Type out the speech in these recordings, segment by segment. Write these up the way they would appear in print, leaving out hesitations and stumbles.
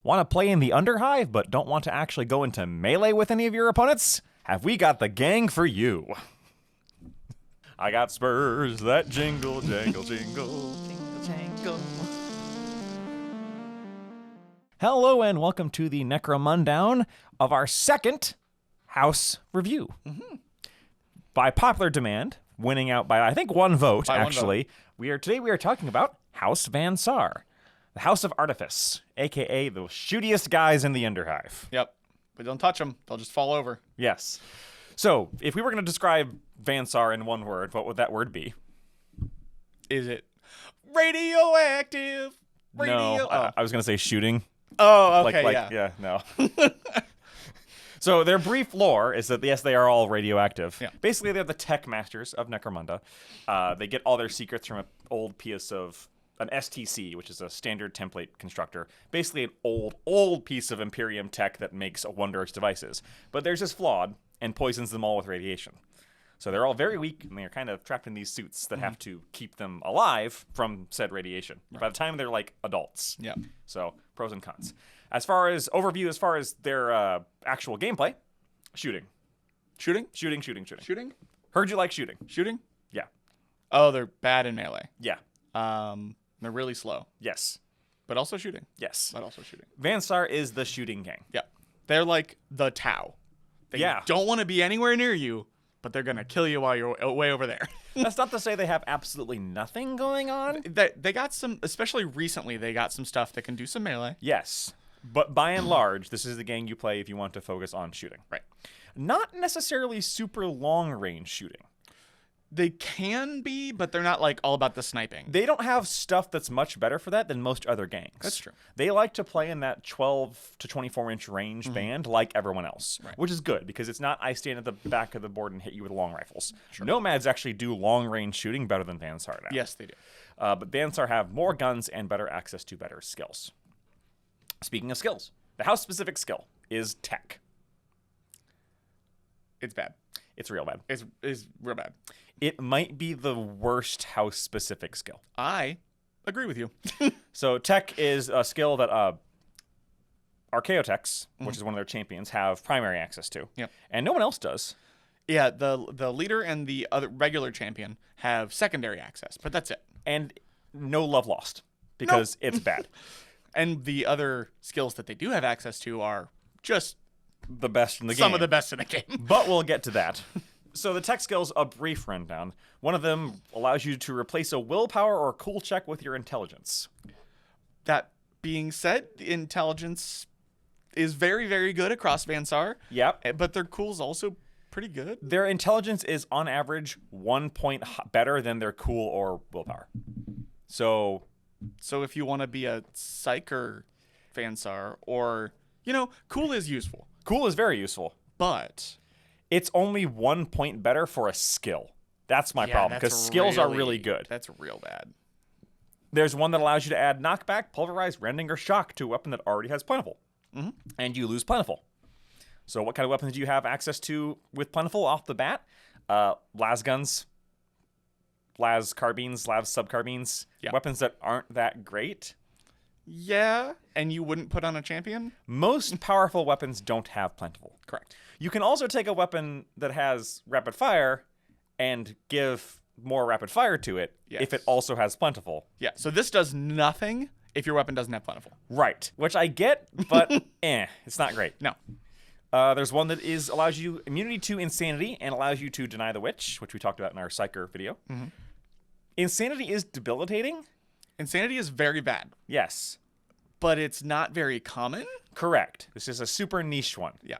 Want to play in the Underhive but don't want to actually go into melee with any of your opponents? Have we got the gang for you? I got spurs that jingle, jangle, jingle, jingle, jangle. Hello and welcome to the Necromundown of our second house review. Mm-hmm. By popular demand, winning out by I think one vote actually. We are talking about House Van Saar. The House of Artifice, a.k.a. the shootiest guys in the Underhive. Yep. But don't touch them. They'll just fall over. Yes. So, if we were going to describe Van Saar in one word, what would that word be? Is it radioactive? No, I was going to say shooting. Oh, okay, yeah, no. So, their brief lore is that, yes, they are all radioactive. Yeah. Basically, they're the tech masters of Necromunda. They get all their secrets from an old piece of an STC, which is a standard template constructor. Basically an old piece of Imperium tech that makes wondrous devices. But theirs is flawed and poisons them all with radiation. So they're all very weak, and they're kind of trapped in these suits that have to keep them alive from said radiation. Right. By the time they're like adults. Yeah. So pros and cons. As far as their actual gameplay, shooting. Shooting? Shooting? Heard you like shooting. Shooting? Yeah. Oh, they're bad in melee. Yeah. They're really slow. Yes. But also shooting. Yes. But also shooting. Van Saar is the shooting gang. Yeah. They're like the Tau. They don't want to be anywhere near you, but they're going to kill you while you're way over there. That's not to say they have absolutely nothing going on. They got some, especially recently, they got some stuff that can do some melee. Yes. But by and large, this is the gang you play if you want to focus on shooting. Right. Not necessarily super long-range shooting. They can be, but they're not like all about the sniping. They don't have stuff that's much better for that than most other gangs. That's true. They like to play in that 12 to 24-inch range band like everyone else, which is good because it's not I stand at the back of the board and hit you with long rifles. Sure. Nomads actually do long-range shooting better than Van Saar now. Yes, they do. But Van Saar have more guns and better access to better skills. Speaking of skills, the house-specific skill is tech. It's bad. It's real bad. It's real bad. It might be the worst house-specific skill. I agree with you. So tech is a skill that Archaeotechs, which is one of their champions, have primary access to. Yep. And no one else does. Yeah, the leader and the other regular champion have secondary access, but that's it. And no love lost because it's bad. And the other skills that they do have access to are just the best in the game. Some of the best in the game. But we'll get to that. So the tech skills, a brief rundown. One of them allows you to replace a willpower or cool check with your intelligence. That being said, intelligence is very, very good across Van Saar. Yep. But their cool is also pretty good. Their intelligence is, on average, 1 point better than their cool or willpower. So if you want to be a psyker Van Saar, or, cool is useful. Cool is very useful. But it's only 1 point better for a skill. That's my problem, because skills are really good. That's real bad. There's one that allows you to add knockback, pulverize, rending, or shock to a weapon that already has plentiful. Mm-hmm. And you lose plentiful. So what kind of weapons do you have access to with plentiful off the bat? Las guns, las carbines, las subcarbines. Yeah. Weapons that aren't that great. Yeah, and you wouldn't put on a champion? Most powerful weapons don't have plentiful. Correct. You can also take a weapon that has rapid fire and give more rapid fire to it if it also has plentiful. Yeah, so this does nothing if your weapon doesn't have plentiful. Right, which I get, but it's not great. No. There's one that allows you immunity to insanity and allows you to deny the witch, which we talked about in our Psyker video. Mm-hmm. Insanity is debilitating. Insanity is very bad. Yes. But it's not very common? Correct. This is a super niche one. Yeah.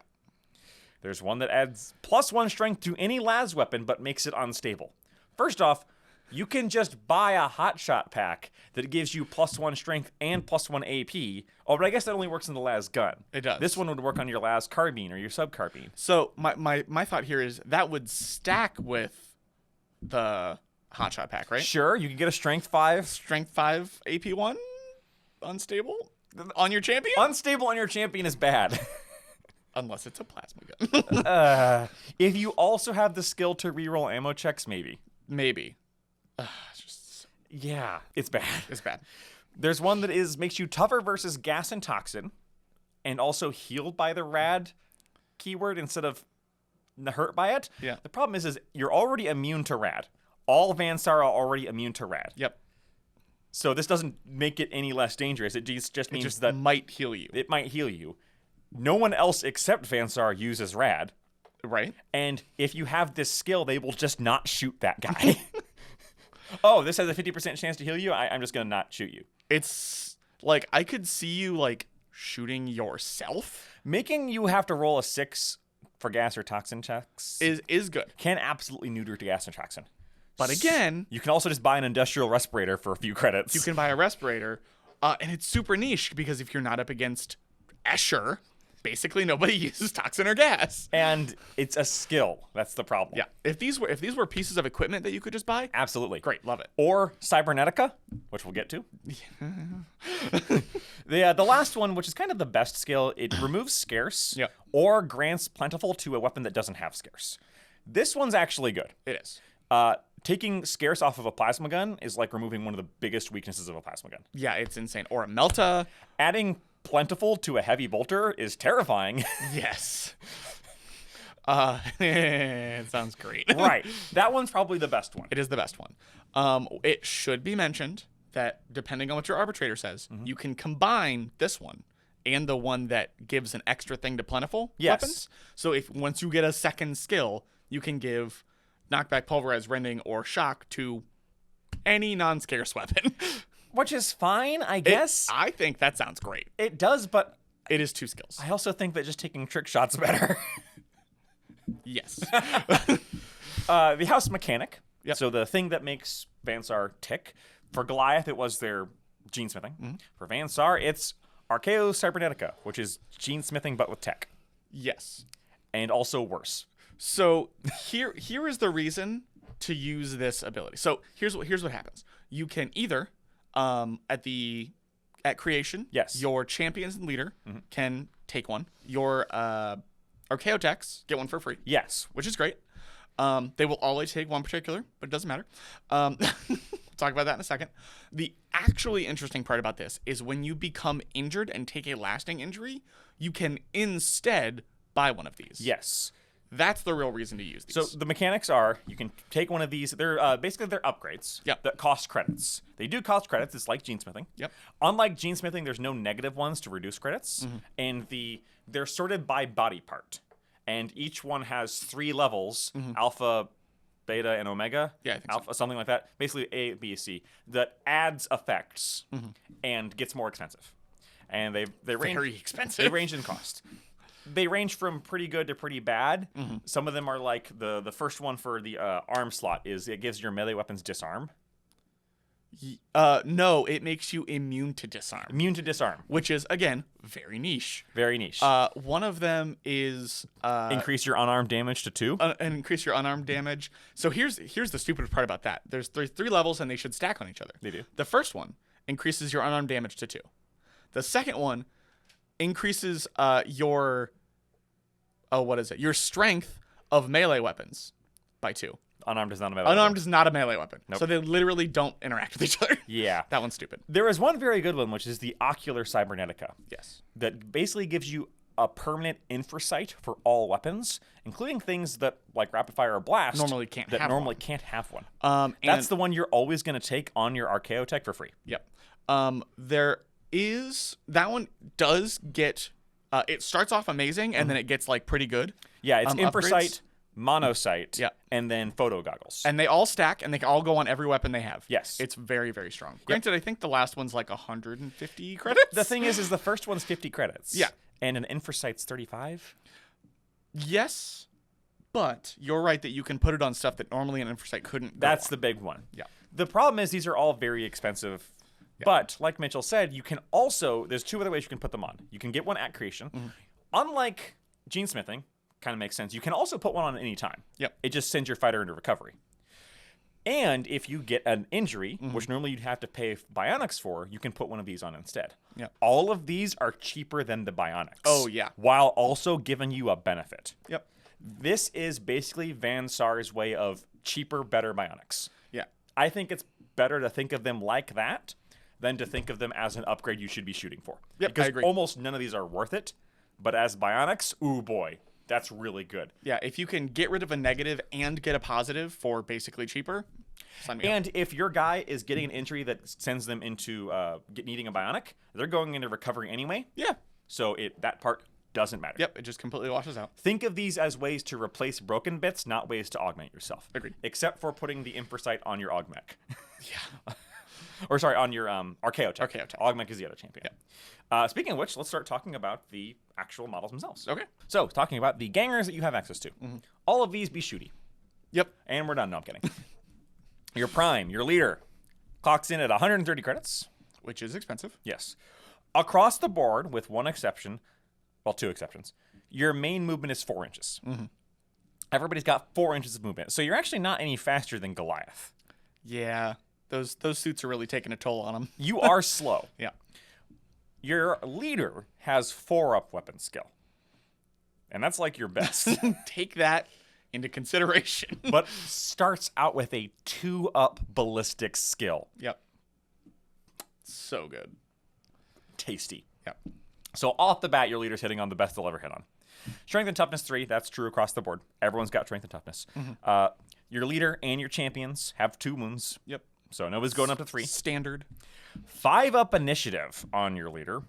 There's one that adds +1 strength to any las weapon, but makes it unstable. First off, you can just buy a hotshot pack that gives you +1 strength and +1 AP. Oh, but I guess that only works in the las gun. It does. This one would work on your las carbine or your subcarbine. So my thought here is that would stack with the hotshot pack, right? Sure, you can get a strength 5. Strength 5 AP1? Unstable? On your champion? Unstable on your champion is bad. Unless it's a plasma gun. If you also have the skill to reroll ammo checks, maybe. Maybe. Yeah, it's bad. It's bad. There's one that makes you tougher versus gas and toxin. and also healed by the rad keyword instead of hurt by it. Yeah. The problem is you're already immune to rad. All Van Saar are already immune to rad. Yep. So this doesn't make it any less dangerous. It just means that might heal you. it might heal you. No one else except Van Saar uses rad. Right. And if you have this skill, they will just not shoot that guy. Oh, this has a 50% chance to heal you? I'm just going to not shoot you. It's like I could see you like shooting yourself. Making you have to roll a 6 for gas or toxin checks Is good. can absolutely neuter to gas and toxin. But again, You can also just buy an industrial respirator for a few credits. you can buy a respirator, and it's super niche because if you're not up against Escher, basically nobody uses toxin or gas. And it's a skill. That's the problem. Yeah. If these were pieces of equipment that you could just buy, Absolutely. great, love it. Or Cybernetica, which we'll get to. The last one, which is kind of the best skill, it removes scarce Yeah. or grants plentiful to a weapon that doesn't have scarce. This one's actually good. It is. Taking scarce off of a plasma gun is like removing one of the biggest weaknesses of a plasma gun. Yeah, it's insane. Or a Melta. Adding plentiful to a heavy bolter is terrifying. Yes. It sounds great. Right. That one's probably the best one. It is the best one. It should be mentioned that depending on what your arbitrator says, you can combine this one and the one that gives an extra thing to plentiful Yes. weapons. So if once you get a second skill, you can give knockback, pulverize, rending, or shock to any non-scarce weapon. Which is fine, I guess. I think that sounds great. It does, but It is 2 skills. I also think that just taking trick shots better. Yes. The house mechanic. Yep. So the thing that makes Van Saar tick. For Goliath, it was their gene smithing. For Van Saar, it's Archaeo Cybernetica, which is gene smithing but with tech. Yes. And also worse. So here is the reason to use this ability. So here's what happens. You can either at creation, Yes. your champions and leader can take one. Your Archaeotechs get one for free, Yes. which is great. They will always take one particular, but it doesn't matter. We'll talk about that in a second. The actually interesting part about this is when you become injured and take a lasting injury, you can instead buy one of these. Yes. That's the real reason to use these. So the mechanics are you can take one of these. They're basically they're upgrades Yep. that cost credits. They do cost credits. It's like gene smithing. Yep. Unlike gene smithing, there's no negative ones to reduce credits, and they're sorted by body part, and each one has 3 levels: alpha, beta, and omega. Yeah, I think so. alpha, something like that. Basically A, B, C that adds effects and gets more expensive, and they range Very expensive. They range in cost. They range from pretty good to pretty bad. Some of them are like the first one for the arm slot is it gives your melee weapons disarm. No, it makes you immune to disarm, Immune to disarm. which is again very niche. Very niche. One of them is Increase your unarmed damage to 2. and increase your unarmed damage. So here's the stupid part about that. There's three levels and they should stack on each other. They do. The first one increases your unarmed damage to 2. The second one increases your your strength of melee weapons by 2. Unarmed is not a melee Unarmed weapon. is not a melee weapon. Nope. So they literally don't interact with each other. Yeah. That one's stupid. There is one very good one, which is the Ocular Cybernetica. Yes. That basically gives you a permanent infrasight for all weapons, including things that, like rapid fire or blast, Normally can't that have normally one. can't have one. And That's the one you're always going to take on your Archaeotech for free. Yep. That one does get. It starts off amazing and then it gets like pretty good. Yeah, it's Upgrades. infrasight, monocyte, Yeah. and then photo goggles. And they all stack and they can all go on every weapon they have. Yes. It's very, very strong. Granted, I think the last one's like 150 credits. The thing is the first one's 50 credits. Yeah. And an infrasight's 35. Yes, but you're right that you can put it on stuff that normally an infrasight couldn't. That's go the big one. Yeah. The problem is these are all very expensive. But like Mitchell said, you can also there's 2 other ways you can put them on. You can get one at creation. Unlike gene smithing, kind of makes sense. You can also put one on at any time. Yep. It just sends your fighter into recovery. And if you get an injury, which normally you'd have to pay bionics for, you can put one of these on instead. Yep. All of these are cheaper than the bionics. Oh, yeah. While also giving you a benefit. Yep. This is basically Van Saar's way of cheaper, better bionics. Yeah. I think it's better to think of them like that than to think of them as an upgrade you should be shooting for. Yep, because I agree. almost none of these are worth it. But as bionics, ooh boy, that's really good. Yeah, if you can get rid of a negative and get a positive for basically cheaper, sign me up. And if your guy is getting an injury that sends them into needing a bionic, they're going into recovery anyway. Yeah. So that part doesn't matter. Yep, it just completely washes out. Think of these as ways to replace broken bits, not ways to augment yourself. Agreed. Except for putting the Infrasight on your augmech. Yeah. Or sorry, on your Archaeotech. Archaeotech. Augmech is the other champion. Speaking of which, let's start talking about the actual models themselves. Okay. So, talking about the gangers that you have access to. All of these be shooty. Yep. And we're done. No, I'm kidding. Your prime, your leader, clocks in at 130 credits. Which is expensive. Yes. Across the board, with one exception, well, two exceptions, your main movement is 4 inches. Everybody's got 4 inches of movement. So you're actually not any faster than Goliath. Yeah. Those suits are really taking a toll on them. You are slow. Yeah. Your leader has 4-up weapon skill. And that's like your best. Take that into consideration. But starts out with a 2-up ballistic skill. Yep. So good. Tasty. Yep. So off the bat, your leader's hitting on the best they'll ever hit on. Strength and toughness 3, that's true across the board. Everyone's got strength and toughness. Your leader and your champions have 2 wounds. Yep. So nobody's going up to 3. Standard. 5-up initiative on your leader.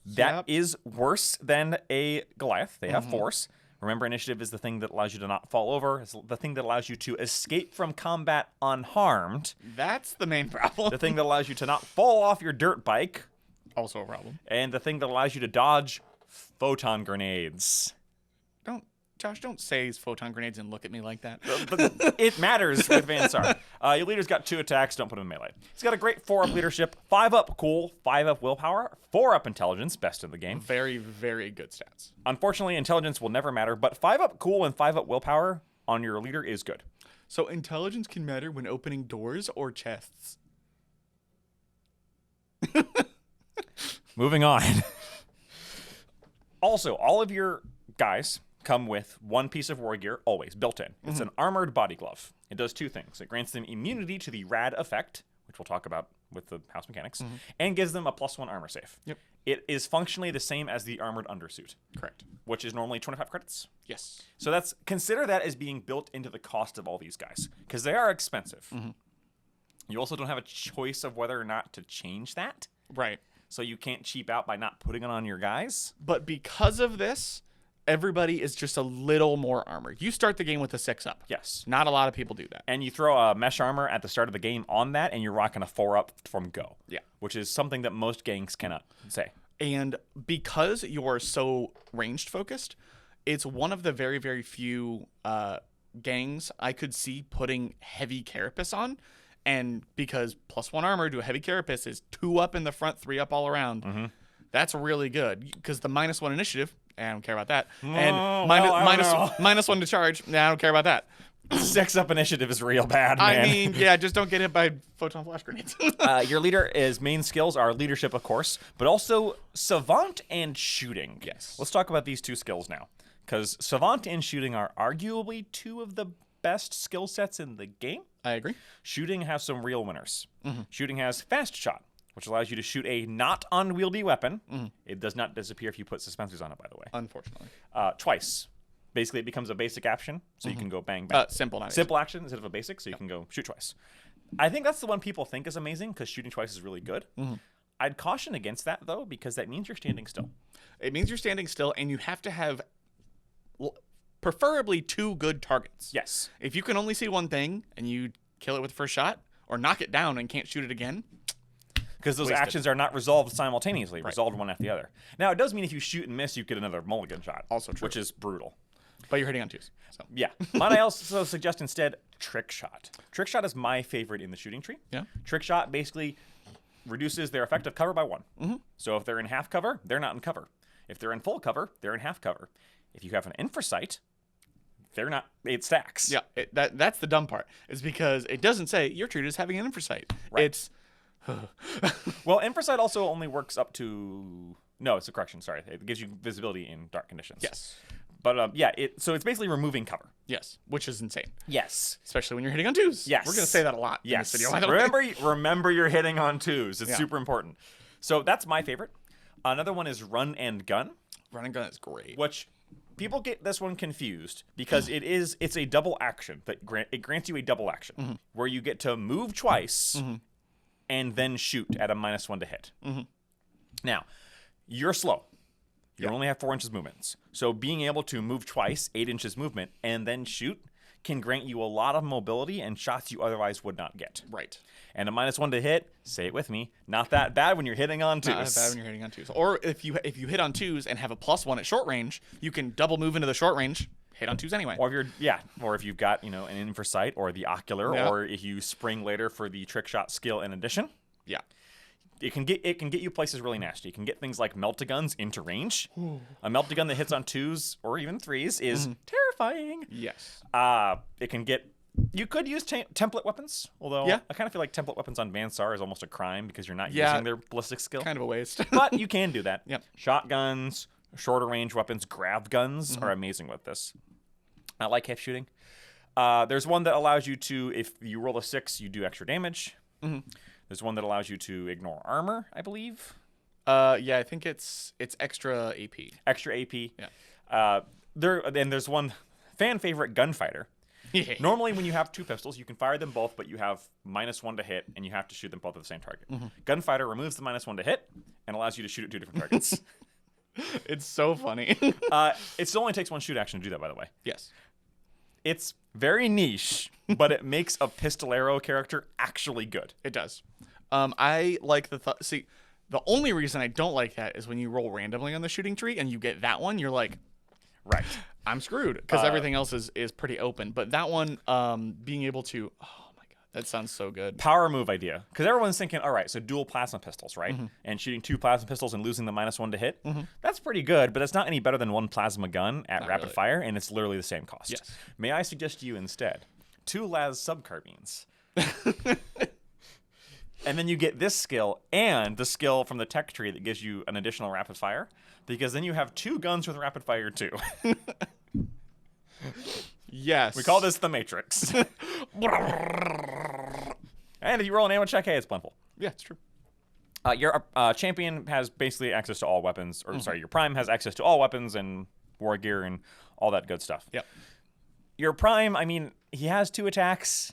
That Yep. is worse than a Goliath. They have force. Remember, initiative is the thing that allows you to not fall over. It's the thing that allows you to escape from combat unharmed. That's the main problem. The thing that allows you to not fall off your dirt bike. Also a problem. And the thing that allows you to dodge photon grenades. Josh, don't say photon grenades and look at me like that. But it matters with Van Saar. Your leader's got 2 attacks. Don't put him in melee. He's got a great 4-up leadership, 5-up cool, 5-up willpower, 4-up intelligence, best in the game. Very, very good stats. Unfortunately, intelligence will never matter, but 5-up cool and 5-up willpower on your leader is good. So intelligence can matter when opening doors or chests. Moving on. Also, all of your guys come with 1 piece of war gear, always, built in. It's an armored body glove. It does 2 things. It grants them immunity to the rad effect, which we'll talk about with the house mechanics, and gives them a +1 armor save. Yep. It is functionally the same as the armored undersuit, Correct. which is normally 25 credits. Yes. So consider that as being built into the cost of all these guys, because they are expensive. You also don't have a choice of whether or not to change that, Right. so you can't cheap out by not putting it on your guys. But because of this, everybody is just a little more armored. You start the game with a 6-up. Yes. Not a lot of people do that. And you throw a mesh armor at the start of the game on that, and you're rocking a 4-up from go. Yeah. Which is something that most gangs cannot say. And because you're so ranged focused, it's one of the very, very few gangs I could see putting heavy carapace on. And because +1 armor to a heavy carapace is 2-up in the front, 3-up all around. That's really good. Because the -1 initiative, I don't care about that. And -1 to charge, I don't care about that. 6-up initiative is real bad, man. I mean, yeah, just don't get hit by photon flash grenades. Your leader's main skills are leadership, of course, but also savant and shooting. Yes. Let's talk about these 2 skills now. Because savant and shooting are arguably 2 of the best skill sets in the game. I agree. Shooting has some real winners. Shooting has fast shot, which allows you to shoot a not unwieldy weapon. It does not disappear if you put suspensors on it, by the way. Unfortunately. Twice. Basically, it becomes a basic action, so you can go bang, bang. Simple, not Simple action instead of a basic, so you can go shoot twice. I think that's the one people think is amazing, because shooting twice is really good. I'd caution against that, though, because that means you're standing still. It means you're standing still, and you have to have preferably 2 good targets. Yes. If you can only see one thing and you kill it with the first shot, or knock it down and can't shoot it again, because those wasted. actions are not resolved simultaneously, resolved one after the other. Now, it does mean if you shoot and miss, you get another mulligan shot. Also true. Which is brutal. But you're hitting on 2s. So. Yeah. Might I also suggest instead trick shot? Trick shot is my favorite in the shooting tree. Yeah. Trick shot basically reduces their effective cover by 1. So if they're in half cover, they're not in cover. If they're in full cover, they're in half cover. If you have an infrasight, they're not. It stacks. Yeah, that's the dumb part. Is because it doesn't say you're treated as having an infrasight. Right. It's Well, infrasight also only works up to. No, it's a correction. Sorry, it gives you visibility in dark conditions. yes. But yeah, so it's basically removing cover. Yes, which is insane, Yes. especially when you're hitting on 2s. Yes. We're gonna say that a lot. Yes. In this video, by the way. Remember you're hitting on 2s. It's Yeah. super important. So that's my favorite. Another one is run and gun, Run and gun is great. which people get this one confused because it's a double action that it grants you a double action where you get to move twice and then shoot at a -1 to hit. Now, you're slow. You only have 4 inches movements. So being able to move twice, 8 inches movement, and then shoot can grant you a lot of mobility and shots you otherwise would not get. Right. And a -1 to hit, say it with me, not that bad when you're hitting on 2s. Not bad when you're hitting on 2s. Or if you hit on 2s and have a +1 at short range, you can double move into the short range, hit on 2s anyway. Or if you've got, an in for sight or the ocular, or if you spring later for the trick shot skill in addition. Yeah. It can get you places really nasty. You can get things like melt-a-guns into range. A melt-a-gun that hits on 2s or even 3s is terrifying. Yes. It can get. You could use template weapons, although Yeah. I kind of feel like template weapons on Van Saar is almost a crime because you're not Yeah. using their ballistic skill. Kind of a waste. But you can do that. Yep. Shotguns, shorter range weapons, grav guns are amazing with this. I like hip shooting. There's one that allows you to, if you roll a 6, you do extra damage. There's one that allows you to ignore armor, I believe. Yeah, I think it's extra AP. Extra AP. Yeah. There's one fan favorite, gunfighter. Yeah. Normally, when you have 2 pistols, you can fire them both, but you have -1 to hit, and you have to shoot them both at the same target. Gunfighter removes the -1 to hit and allows you to shoot at 2 different targets. It's so funny. It still only takes 1 shoot action to do that, by the way. Yes. It's very niche, but it makes a pistolero character actually good. It does. I like see, the only reason I don't like that is when you roll randomly on the shooting tree and you get that one, you're like, Right. I'm screwed because everything else is pretty open. But that one, being able to, oh my god, that sounds so good. Power move idea. Because everyone's thinking, all right, so dual plasma pistols, right? And shooting 2 plasma pistols and losing the -1 to hit. That's pretty good, but it's not any better than 1 plasma gun at rapid really. fire, and it's literally the same cost. Yes. May I suggest to you instead 2 las subcarbines? And then you get this skill and the skill from the tech tree that gives you an additional rapid fire, because then you have 2 guns with rapid fire too. Yes. We call this the Matrix. And if you roll an ammo check, hey, it's plentiful. Yeah, it's true. Your champion has basically access to all weapons, or sorry, your prime has access to all weapons and war gear and all that good stuff. Yep. Your prime, I mean, he has 2 attacks,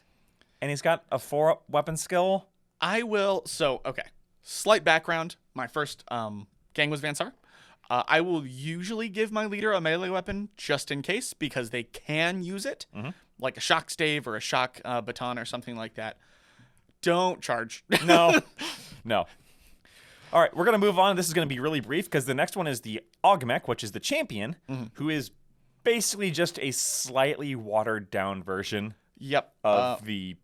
and he's got a 4 weapon skill. Okay. Slight background. My first gang was Van Saar. I will usually give my leader a melee weapon just in case because they can use it, like a shock stave or a shock baton or something like that. Don't charge. No. No. All right, we're going to move on. This is going to be really brief because the next one is the Augmech, which is the champion, who is basically just a watered down version Yep. of the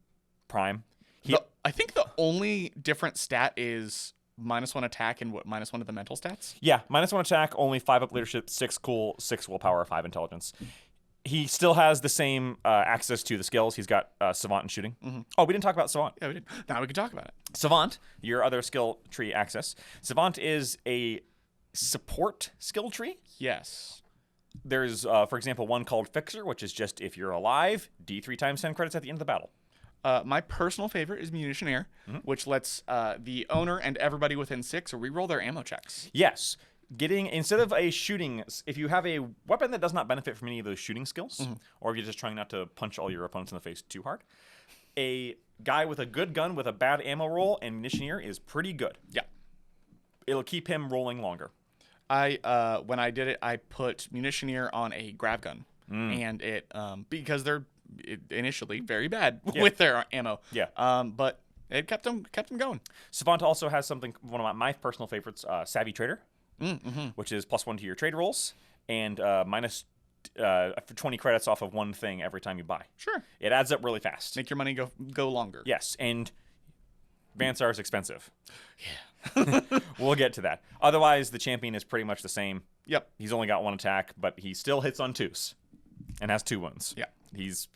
prime. I think the only different stat is -1 attack and -1 of the mental stats. Yeah, -1 attack, only 5 up leadership, 6 cool, 6 willpower, 5 intelligence. He still has the same access to the skills. He's got Savant and shooting. Oh, we didn't talk about Savant. Yeah, we did. Now we can talk about it. Savant, your other skill tree access. Savant is a support skill tree. Yes. There's, for example, one called Fixer, which is just if you're alive, D3 times 10 credits at the end of the battle. My personal favorite is Munitionaire, which lets the owner and everybody within 6 reroll their ammo checks. Yes. Instead of a shooting, if you have a weapon that does not benefit from any of those shooting skills, or if you're just trying not to punch all your opponents in the face too hard, a guy with a good gun with a bad ammo roll and Munitionaire is pretty good. Yeah. It'll keep him rolling longer. When I did it, I put Munitionaire on a grav gun, and it because they're initially very bad with their ammo. Yeah. But it kept them going. Savant also has something, one of my personal favorites, Savvy Trader, which is +1 to your trade rolls and minus 20 credits off of one thing every time you buy. Sure. It adds up really fast. Make your money go longer. Yes, and Van Saar is expensive. Yeah. We'll get to that. Otherwise, the champion is pretty much the same. Yep. He's only got 1 attack, but he still hits on 2s and has 2 wounds. Yeah. He's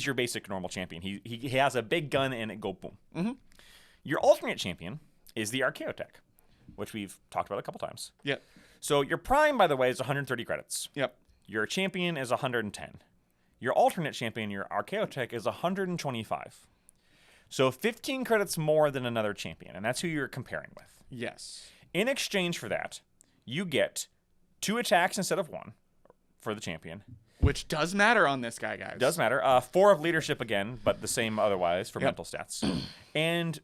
your basic normal champion. He has a big gun and it go boom. Your alternate champion is the Archaeotech, which we've talked about a couple times. Yep. So your prime, by the way, is 130 credits. Yep. Your champion is 110. Your alternate champion, your Archaeotech, is 125. So 15 credits more than another champion, and that's who you're comparing with. Yes. In exchange for that, you get 2 attacks instead of 1 for the champion. Which does matter on this guy, guys. Does matter. 4 of leadership again, but the same otherwise for mental stats. And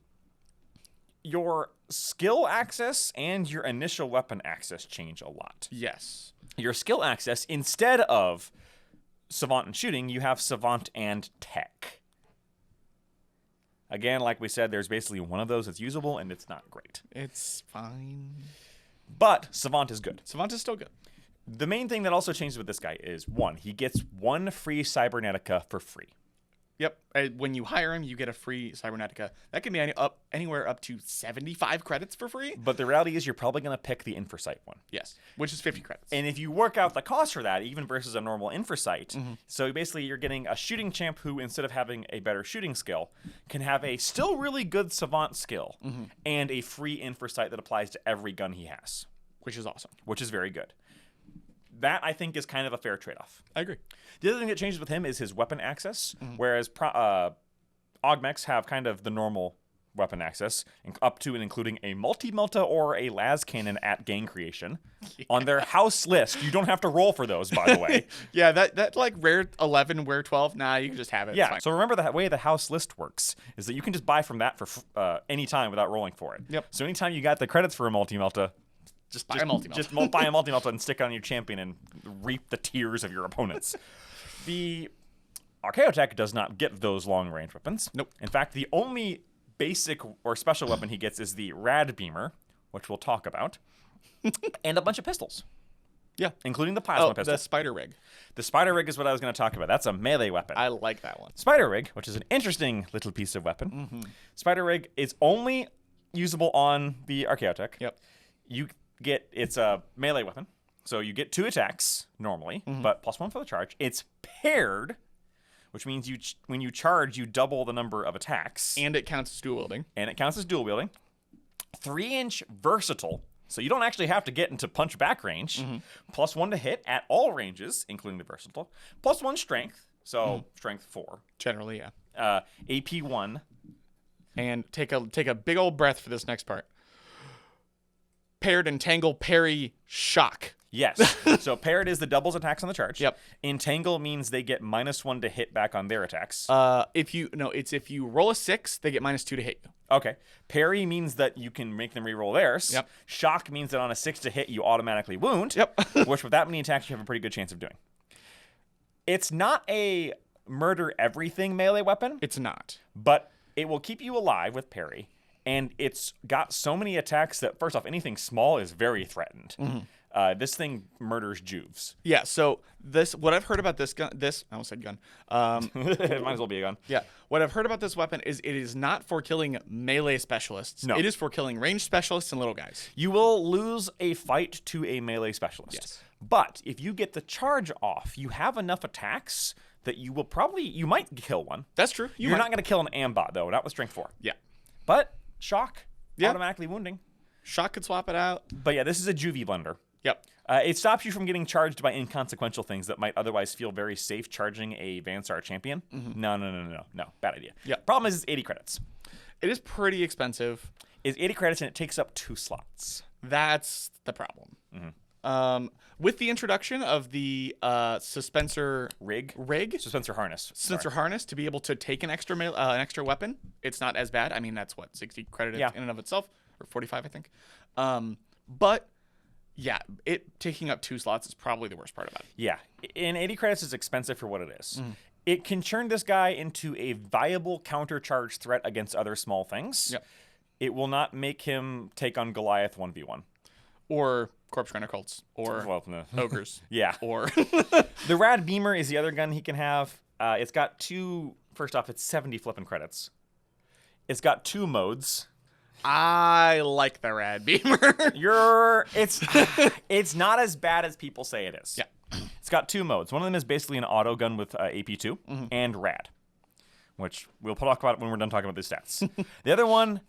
your skill access and your initial weapon access change a lot. Yes. Your skill access, instead of Savant and shooting, you have Savant and tech. Again, like we said, there's basically one of those that's usable, and it's not great. It's fine. But Savant is good. Savant is still good. The main thing that also changes with this guy is, 1, he gets 1 free Cybernetica for free. Yep. When you hire him, you get a free Cybernetica. That can be anywhere up to 75 credits for free. But the reality is you're probably going to pick the Inforesight one. Yes, which is 50 credits. And if you work out the cost for that, even versus a normal Inforesight, so basically you're getting a shooting champ who, instead of having a better shooting skill, can have a still really good Savant skill and a free Inforesight that applies to every gun he has. Which is awesome. Which is very good. That, I think, is kind of a fair trade-off. I agree. The other thing that changes with him is his weapon access, whereas Augmex have kind of the normal weapon access, up to and including a multi-melta or a las cannon at gang creation. On their house list, you don't have to roll for those, by the way. Yeah, that like rare 11, rare 12, nah, you can just have it. Yeah, so remember the way the house list works is that you can just buy from that for any time without rolling for it. Yep. So anytime you got the credits for a multi-melta, just buy a multi-melta and stick it on your champion and reap the tears of your opponents. The Archaeotech does not get those long-range weapons. Nope. In fact, the only basic or special weapon he gets is the Rad Beamer, which we'll talk about, and a bunch of pistols. Yeah. Including the plasma pistol. The Spider Rig. The Spider Rig is what I was going to talk about. That's a melee weapon. I like that one. Spider Rig, which is an interesting little piece of weapon. Spider Rig is only usable on the Archaeotech. Yep. It's a melee weapon, so you get 2 attacks normally, but +1 for the charge. It's paired, which means when you charge, you double the number of attacks. And it counts as dual wielding. 3-inch versatile, so you don't actually have to get into punch back range. +1 to hit at all ranges, including the versatile. +1 strength, so strength 4. Generally, yeah. AP 1. And take a big old breath for this next part. Paired, entangle, parry, shock. Yes. So paired is the doubles attacks on the charge. Yep. Entangle means they get -1 to hit back on their attacks. If you roll a 6, they get -2 to hit you. Okay. Parry means that you can make them re-roll theirs. Yep. Shock means that on a 6 to hit, you automatically wound. Yep. Which with that many attacks, you have a pretty good chance of doing. It's not a murder everything melee weapon. It's not. But it will keep you alive with parry. And it's got so many attacks that, first off, anything small is very threatened. This thing murders juves. Yeah, so what I've heard about this gun, I almost said gun. It might as well be a gun. Yeah, what I've heard about this weapon is it is not for killing melee specialists. No. It is for killing ranged specialists and little guys. You will lose a fight to a melee specialist. Yes. But if you get the charge off, you have enough attacks that you might kill one. That's true. You're not going to kill an ambot, though, not with strength 4. Yeah. But shock, automatically wounding. Shock could swap it out. But yeah, this is a juvie blender. Yep. It stops you from getting charged by inconsequential things that might otherwise feel very safe charging a Vansar champion. No, bad idea. Yeah. Problem is it's 80 credits. It is pretty expensive. It's 80 credits and it takes up 2 slots. That's the problem. With the introduction of the suspensor Suspensor harness. Suspensor harness to be able to take an extra weapon, it's not as bad. I mean, that's 60 credits in and of itself, or 45, I think. But yeah, it taking up 2 slots is probably the worst part about it. Yeah, and 80 credits is expensive for what it is. It can turn this guy into a viable countercharge threat against other small things. Yep. It will not make him take on Goliath 1v1. Or corpse grinder cults. Or ogres. Yeah. Or the Rad Beamer is the other gun he can have. It's got 2... First off, it's 70 flipping credits. It's got 2 modes. I like the Rad Beamer. It's not as bad as people say it is. Yeah. It's got 2 modes. One of them is basically an auto gun with AP2 and Rad, which we'll talk about when we're done talking about the stats. The other one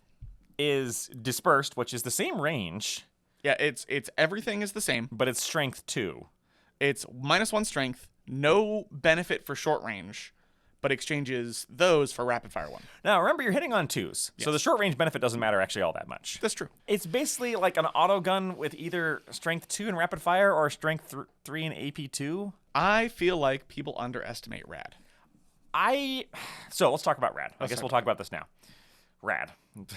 is Dispersed, which is the same range. Yeah, it's everything is the same, but it's strength 2. It's -1 strength, no benefit for short range, but exchanges those for rapid fire 1. Now, remember, you're hitting on 2s, so the short range benefit doesn't matter actually all that much. That's true. It's basically like an auto gun with either strength 2 and rapid fire or strength 3 and AP 2. I feel like people underestimate rad. So let's talk about rad. I guess we'll talk about this now. Rad.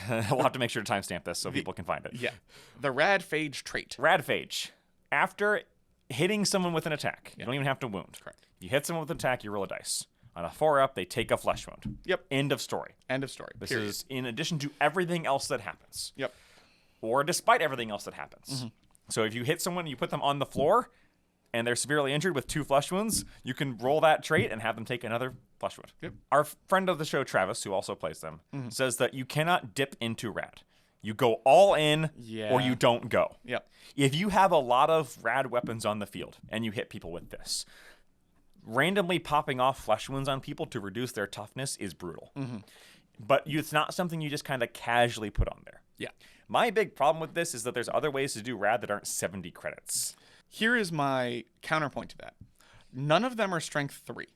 We'll have to make sure to timestamp this so people can find it. Yeah. The rad phage trait. Rad phage. After hitting someone with an attack, you don't even have to wound. Correct. You hit someone with an attack, you roll a dice. On a 4-up, they take a flesh wound. Yep. End of story. End of story. This is in addition to everything else that happens. Yep. Or despite everything else that happens. So if you hit someone, you put them on the floor, and they're severely injured with 2 flesh wounds, you can roll that trait and have them take another flesh wound. Yep. Our friend of the show, Travis, who also plays them, says that you cannot dip into rad. You go all in, or you don't go. Yep. If you have a lot of rad weapons on the field and you hit people with this, randomly popping off flesh wounds on people to reduce their toughness is brutal. But it's not something you just kind of casually put on there. Yeah. My big problem with this is that there's other ways to do rad that aren't 70 credits. Here is my counterpoint to that. None of them are strength 3.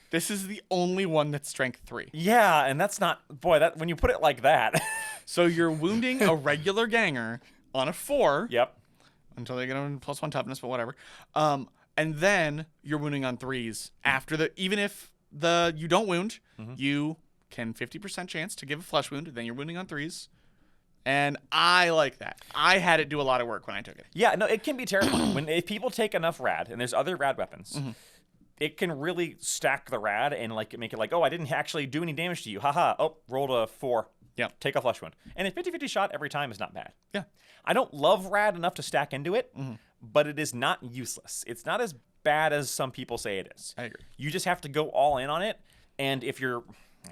This is the only one that's strength 3. Yeah, and that's not... Boy, that when you put it like that... So you're wounding a regular ganger on a 4. Yep. Until they get a +1 toughness, but whatever. And then you're wounding on 3s after the... Even if you don't wound, you can 50% chance to give a flesh wound. Then you're wounding on 3s. And I like that. I had it do a lot of work when I took it. Yeah, no, it can be terrifying. If people take enough rad, and there's other rad weapons, it can really stack the rad and like make it like, oh, I didn't actually do any damage to you. Haha. Oh, rolled a 4. Yeah. Take a flesh wound. And a 50-50 shot every time is not bad. Yeah. I don't love rad enough to stack into it, but it is not useless. It's not as bad as some people say it is. I agree. You just have to go all in on it, and if you're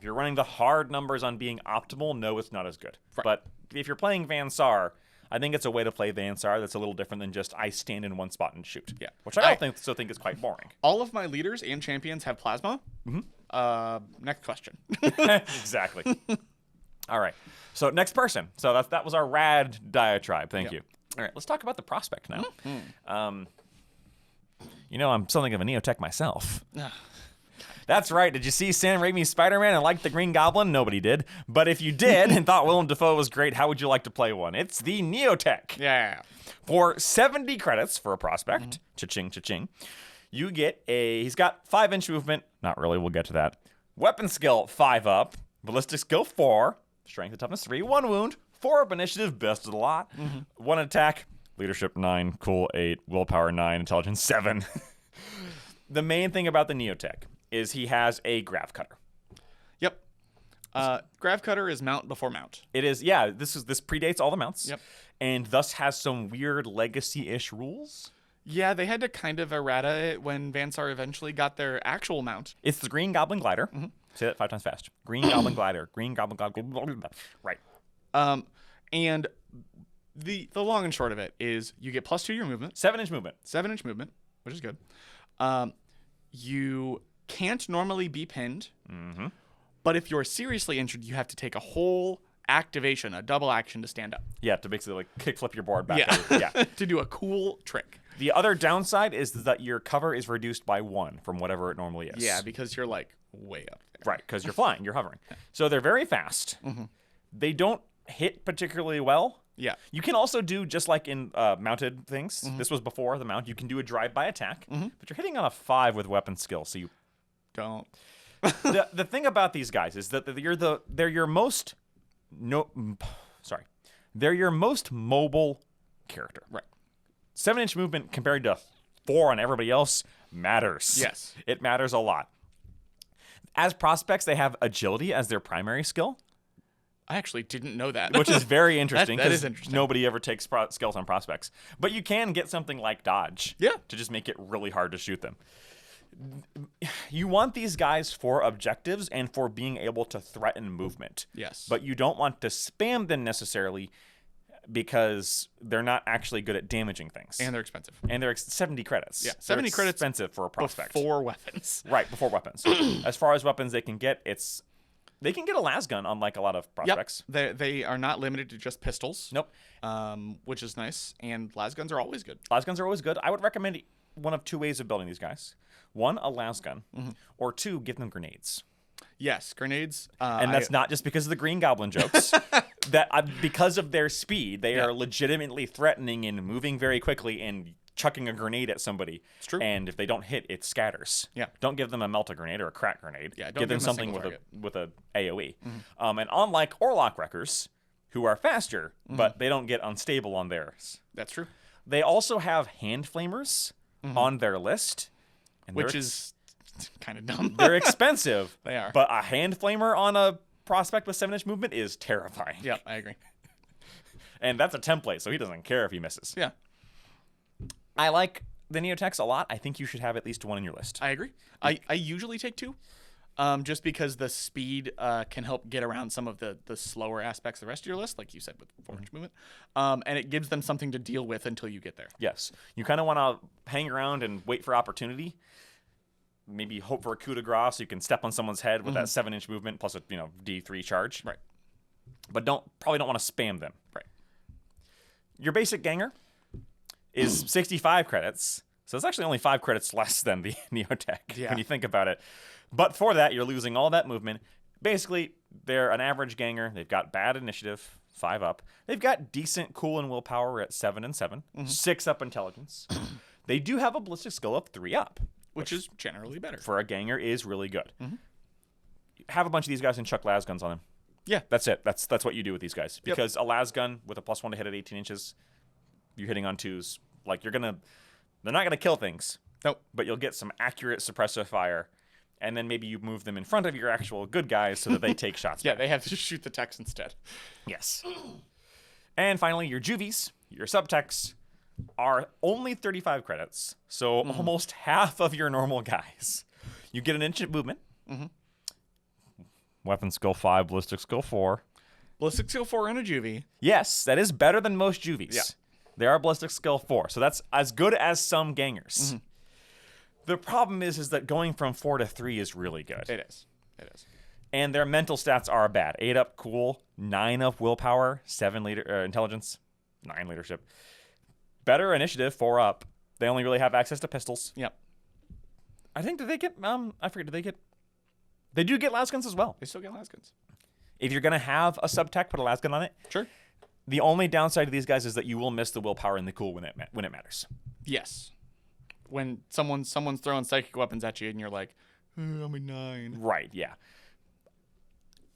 running the hard numbers on being optimal, no, it's not as good. Right. But if you're playing Van Saar, I think it's a way to play Van Saar that's a little different than just I stand in one spot and shoot. Yeah. Which I don't think is quite boring. All of my leaders and champions have plasma. Next question. Exactly. All right. So next person. So that was our rad diatribe. Thank you. All right. Let's talk about the prospect now. I'm something of a neotech myself. That's right. Did you see Sam Raimi's Spider-Man and liked the Green Goblin? Nobody did. But if you did and thought Willem Dafoe was great, how would you like to play one? It's the Neotech. Yeah. For 70 credits for a prospect, cha-ching, cha-ching, you get he's got 5-inch movement. Not really, we'll get to that. Weapon skill, 5 up. Ballistic skill, 4. Strength and toughness, 3. 1 wound. 4 up initiative, best of the lot. 1 attack, leadership, 9. Cool, 8. Willpower, 9. Intelligence, 7. The main thing about the Neotech is he has a grav cutter. Yep. Grav cutter is mount before mount. It is, yeah. This predates all the mounts. Yep. And thus has some weird legacy-ish rules. Yeah, they had to kind of errata it when Van Saar eventually got their actual mount. It's the Green Goblin Glider. Say that 5 times fast. Green Goblin Glider. Green Goblin Glider. Right. And the long and short of it is you get +2 your movement. 7-inch movement. 7-inch movement, which is good. You can't normally be pinned, but if you're seriously injured, you have to take a whole activation, a double action to stand up. Yeah, to basically like kickflip your board back. Yeah. To do a cool trick. The other downside is that your cover is reduced by 1 from whatever it normally is. Yeah, because you're like way up there. Right, because you're flying, you're hovering. So they're very fast. They don't hit particularly well. Yeah. You can also do, just like in mounted things, this was before the mount, you can do a drive-by attack, but you're hitting on a 5 with weapon skill, so you... Don't. the thing about these guys is that they're your most... They're your most mobile character. Right. 7-inch movement compared to 4 on everybody else matters. Yes. It matters a lot. As prospects, they have agility as their primary skill. I actually didn't know that. Which is very interesting. That is interesting. Nobody ever takes skills on prospects. But you can get something like dodge. Yeah. To just make it really hard to shoot them. You want these guys for objectives and for being able to threaten movement. Yes. But you don't want to spam them necessarily because they're not actually good at damaging things. And they're expensive. And they're 70 credits. Yeah, 70 70 credits expensive for a prospect. Before weapons. Right, before weapons. As far as weapons they can get, they can get a las gun, unlike a lot of prospects. Yep. They are not limited to just pistols. Nope. Which is nice. And las guns are always good. Las guns are always good. I would recommend one of two ways of building these guys. One, a las gun, or two, give them grenades. Yes, grenades. And that's not just because of the Green Goblin jokes. Because of their speed, they are legitimately threatening and moving very quickly and chucking a grenade at somebody. It's true. And if they don't hit, it scatters. Yeah. Don't give them a melt a grenade or a crack grenade. Yeah, don't give them give them a something single with a AoE. And unlike Orlock Wreckers, who are faster, but they don't get unstable on theirs. That's true. They also have hand flamers on their list. And Which is kind of dumb. they're expensive. They are. But a hand flamer on a prospect with 7-inch movement is terrifying. Yeah, I agree. And that's a template, so he doesn't care if he misses. Yeah, I like the Neotechs a lot. I think you should have at least one in your list. I agree. I usually take two, just because the speed can help get around some of the slower aspects of the rest of your list, like you said with 4-inch movement, and it gives them something to deal with until you get there. Yes. You kind of want to hang around and wait for opportunity. Maybe hope for a coup de grace so you can step on someone's head with that 7-inch movement plus a D3 charge. Right. But probably don't want to spam them. Right. Your basic ganger is 65 credits. So it's actually only 5 credits less than the Neotech when you think about it. But for that, you're losing all that movement. Basically, they're an average ganger. They've got bad initiative, 5 up. They've got decent cool and willpower at 7 and 7, 6 up intelligence. They do have a ballistic skill of 3 up. Which is generally better. For a ganger is really good. Have a bunch of these guys and chuck las guns on them. Yeah. That's it. That's what you do with these guys. Because a las gun with a +1 to hit at 18 inches, you're hitting on 2s. Like they're not gonna kill things. Nope. But you'll get some accurate suppressive fire. And then maybe you move them in front of your actual good guys so that they take shots. Yeah, they have to shoot the techs instead. Yes. And finally, your juvies, your subtechs, are only 35 credits, so almost half of your normal guys. You get an inch of movement. Weapon skill 5, ballistic skill 4. Ballistic skill 4 and a juvie. Yes, that is better than most juvies. Yeah. They are ballistic skill 4, so that's as good as some gangers. The problem is that going from 4 to 3 is really good. It is. It is. And their mental stats are bad. 8 up cool, 9 up willpower, 7 intelligence, 9 leadership. Better initiative, 4 up. They only really have access to pistols. Yep. I think, did they get, I forget, did they get, they do get las guns as well. They still get las guns. If you're going to have a sub-tech, put a las gun on it. Sure. The only downside to these guys is that you will miss the willpower and the cool when it matters. Yes. When someone's throwing psychic weapons at you and you're like, I'm a 9. Right, yeah.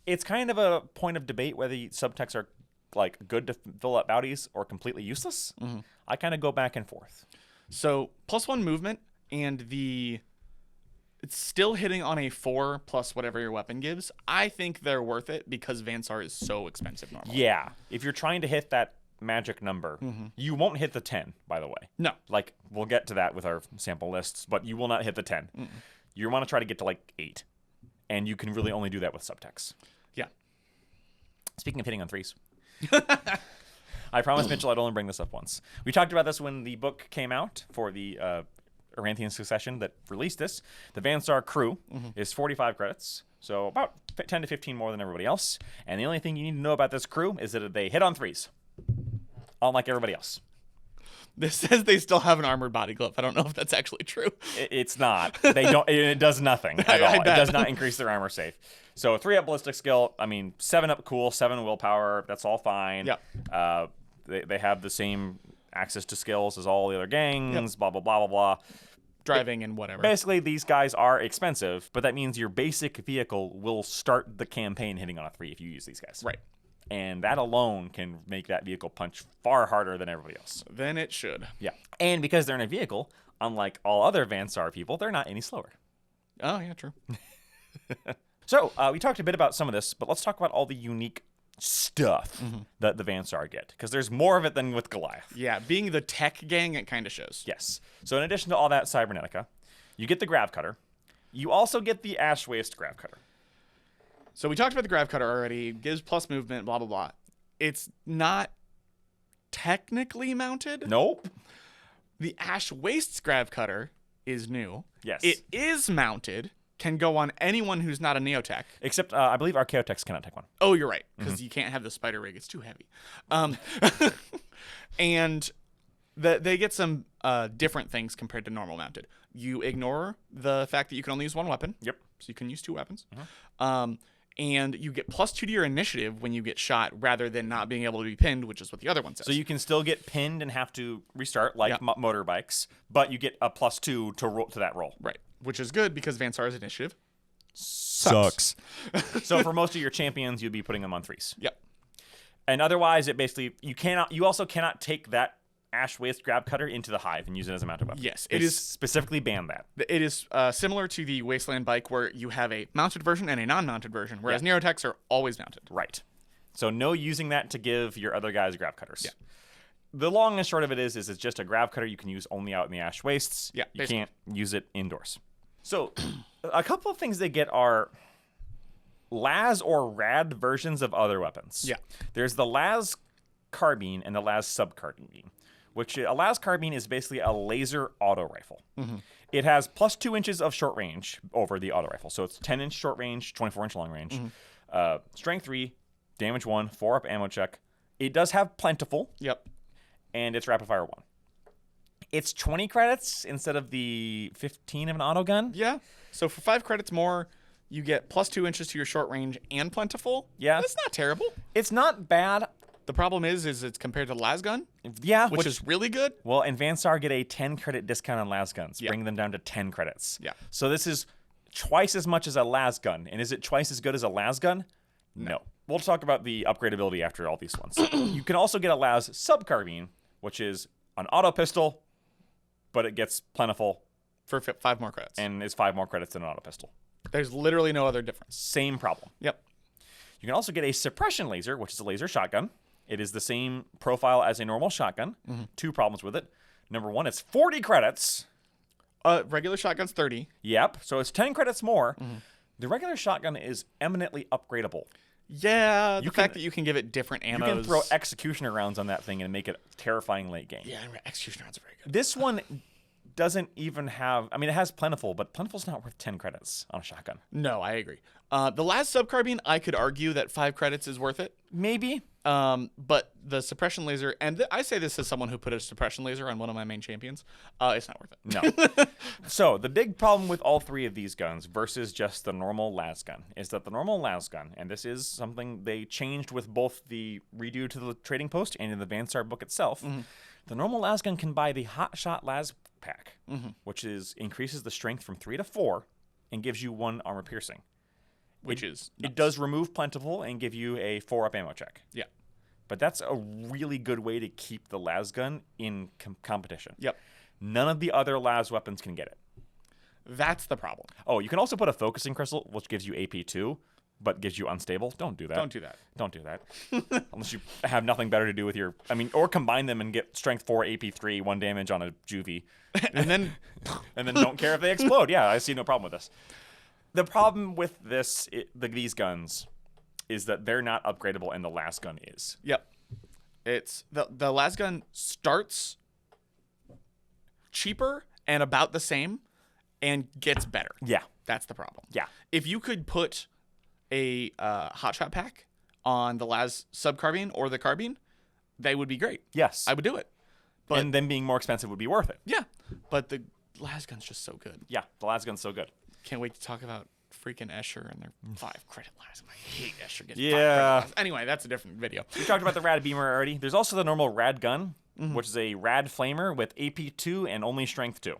It's kind of a point of debate whether sub-techs are like good to fill up bounties or completely useless. I kind of go back and forth. So +1 movement and it's still hitting on a 4 plus whatever your weapon gives. I think they're worth it because Vansar is so expensive normally. Yeah, if you're trying to hit that magic number, you won't hit the 10, by the way. No. Like, we'll get to that with our sample lists, but you will not hit the 10. You want to try to get to like 8, and you can really only do that with subtechs. Yeah. Speaking of hitting on 3s. I promised Mitchell I'd only bring this up once. We talked about this when the book came out for the Aranthian Succession that released this. The Vansar crew is 45 credits, so about 10 to 15 more than everybody else. And the only thing you need to know about this crew is that they hit on 3s, unlike everybody else. This says they still have an armored body glove. I don't know if that's actually true. It's not. They don't. It does nothing at all. It bet. does not increase their armor save. So 3 up ballistic skill. I mean, 7 up cool, 7 willpower. That's all fine. Yeah. They have the same access to skills as all the other gangs. Blah blah blah blah blah. Driving and whatever. Basically, these guys are expensive, but that means your basic vehicle will start the campaign hitting on a 3 if you use these guys. Right. And that alone can make that vehicle punch far harder than everybody else. Then it should. Yeah. And because they're in a vehicle, unlike all other Vansar people, they're not any slower. Oh, yeah, true. So, we talked a bit about some of this, but let's talk about all the unique stuff that the Vansar get, because there's more of it than with Goliath. Yeah, being the tech gang, it kind of shows. Yes. So in addition to all that cybernetica, you get the grav cutter. You also get the ash waste grav cutter. So we talked about the grav cutter already. Gives plus movement, blah, blah, blah. It's not technically mounted. Nope. The ash wastes grav cutter is new. Yes. It is mounted. Can go on anyone who's not a Neotech. Except, I believe Archaeotechs cannot take one. Oh, you're right, because you can't have the spider rig. It's too heavy. And They get some different things compared to normal mounted. You ignore the fact that you can only use one weapon. Yep. So you can use 2 weapons. And you get +2 to your initiative when you get shot rather than not being able to be pinned, which is what the other one says. So you can still get pinned and have to restart like motorbikes, but you get a +2 to that roll. Right. Which is good because Van Saar's initiative sucks. So for most of your champions, you'd be putting them on 3s. Yep. And otherwise, it basically you also cannot take that Ash Waste grab cutter into the hive and use it as a mounted weapon. Yes, it is specifically banned that. It is similar to the Wasteland bike where you have a mounted version and a non-mounted version, whereas Neurotechs are always mounted. Right. So no using that to give your other guys grab cutters. Yeah. The long and short of it is it's just a grab cutter you can use only out in the Ash Wastes. Yeah, you can't use it indoors. So a couple of things they get are las or rad versions of other weapons. Yeah. There's the las carbine and the las subcarbine, which a las carbine is basically a laser auto rifle. It has +2 inches of short range over the auto rifle. So it's 10-inch short range, 24-inch long range. Strength 3, damage 1, 4-up ammo check. It does have plentiful. Yep. And it's rapid fire 1. It's 20 credits instead of the 15 of an auto gun. Yeah. So for 5 credits more, you get +2 inches to your short range and plentiful. Yeah. That's not terrible. It's not bad. The problem is it's compared to Lasgun. Yeah. Which is really good. Well, and Van Saar get a 10 credit discount on las guns, bringing them down to 10 credits. Yeah. So this is twice as much as a las gun. And is it twice as good as a las gun? No. We'll talk about the upgradability after all these ones. You can also get a las subcarbine, which is an auto pistol, but it gets plentiful. For 5 more credits. And is 5 more credits than an auto pistol. There's literally no other difference. Same problem. Yep. You can also get a suppression laser, which is a laser shotgun. It is the same profile as a normal shotgun. 2 problems with it. Number 1, it's 40 credits. Regular shotgun's 30. Yep. So it's 10 credits more. The regular shotgun is eminently upgradable. Yeah, the fact that you can give it different ammos. You can throw executioner rounds on that thing and make it terrifying late game. Yeah, executioner rounds are very good. This one doesn't even have... I mean, it has plentiful, but plentiful's not worth 10 credits on a shotgun. No, I agree. The last subcarbine, I could argue that 5 credits is worth it. Maybe. But the suppression laser, and I say this as someone who put a suppression laser on one of my main champions, it's not worth it. No. So the big problem with all 3 of these guns versus just the normal las gun is that the normal las gun, and this is something they changed with both the redo to the trading post and in the Van Saar book itself, the normal las gun can buy the Hot Shot las pack, which increases the strength from 3 to 4 and gives you 1 armor piercing. Which is nuts. It does remove plentiful and give you a 4-up ammo check. Yeah. But that's a really good way to keep the las gun in competition. Yep. None of the other las weapons can get it. That's the problem. Oh, you can also put a focusing crystal, which gives you AP2, but gives you unstable. Don't do that. Don't do that. Don't do that. Unless you have nothing better to do with your... I mean, or combine them and get strength 4, AP3, 1 damage on a juvie. And then... and then don't care if they explode. Yeah, I see no problem with this. The problem with these guns is that they're not upgradable, and the las gun is. Yep. It's the las gun starts cheaper and about the same and gets better. Yeah. That's the problem. Yeah. If you could put a hotshot pack on the las subcarbine or the carbine, they would be great. Yes. I would do it. But, and them being more expensive would be worth it. Yeah. But the las gun's just so good. Yeah, the las gun's so good. Can't wait to talk about freaking Escher and their 5 credit las. I hate Escher getting 5 Yeah. credit las. Anyway, that's a different video. We talked about the rad beamer already. There's also the normal rad gun, which is a rad flamer with AP2 and only strength 2.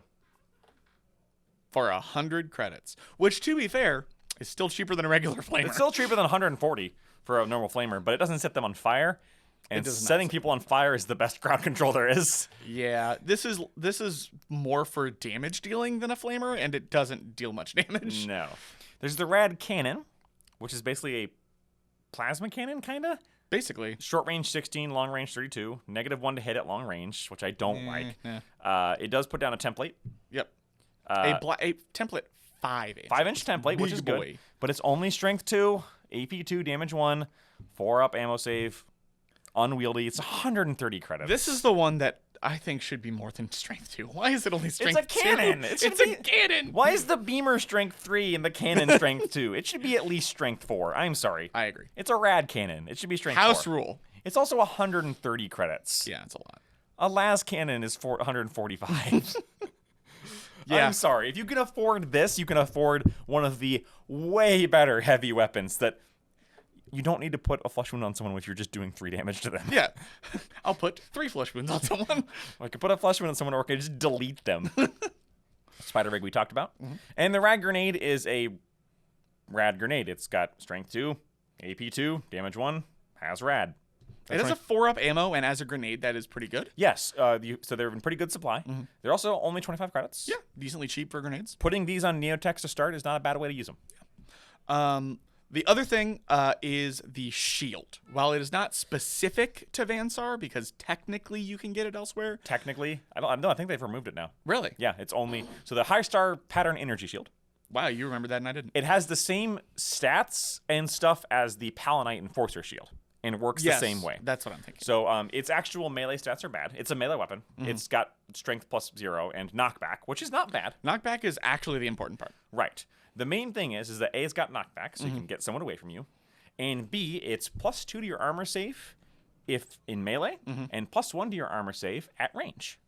For 100 credits. Which, to be fair, is still cheaper than a regular flamer. It's still cheaper than 140 for a normal flamer, but it doesn't set them on fire. And setting people on fire is the best ground control there is. Yeah, this is more for damage dealing than a flamer, and it doesn't deal much damage. No. There's the rad cannon, which is basically a plasma cannon, kind of. Basically. Short range 16, long range 32, -1 to hit at long range, which I don't like. Yeah. It does put down a template. Yep. A template 5 inch. 5-inch template, which is good. But it's only strength 2, AP2, damage 1, 4-up ammo save, unwieldy. It's 130 credits. This is the one that I think should be more than strength 2. Why is it only strength 2? It's a cannon. 2? It's a cannon. Why is the beamer strength 3 and the cannon strength 2? It should be at least strength 4. I'm sorry. I agree. It's a rad cannon. It should be strength 4. House rule. It's also 130 credits. Yeah, it's a lot. A las cannon is 145. Yeah. I'm sorry. If you can afford this, you can afford one of the way better heavy weapons that you don't need to put a flesh wound on someone if you're just doing 3 damage to them. Yeah. I'll put 3 flesh wounds on someone. I could put a flesh wound on someone or I could just delete them. Spider rig we talked about. And the rad grenade is a rad grenade. It's got strength 2, AP 2, damage 1, has rad. It has a 4-up ammo, and as a grenade, that is pretty good. Yes. So they're in pretty good supply. They're also only 25 credits. Yeah, decently cheap for grenades. Putting these on Neotechs to start is not a bad way to use them. The other thing is the shield. While it is not specific to Vansar, because technically you can get it elsewhere. Technically, I think they've removed it now. Really? Yeah, it's only so the high star pattern energy shield. Wow, you remember that and I didn't. It has the same stats and stuff as the Palanite Enforcer shield, and works the same way. That's what I'm thinking. So its actual melee stats are bad. It's a melee weapon. It's got strength +0 and knockback, which is not bad. Knockback is actually the important part. Right. The main thing is that A, it's got knockback, so you can get someone away from you, and B, it's +2 to your armor save if in melee, and +1 to your armor save at range.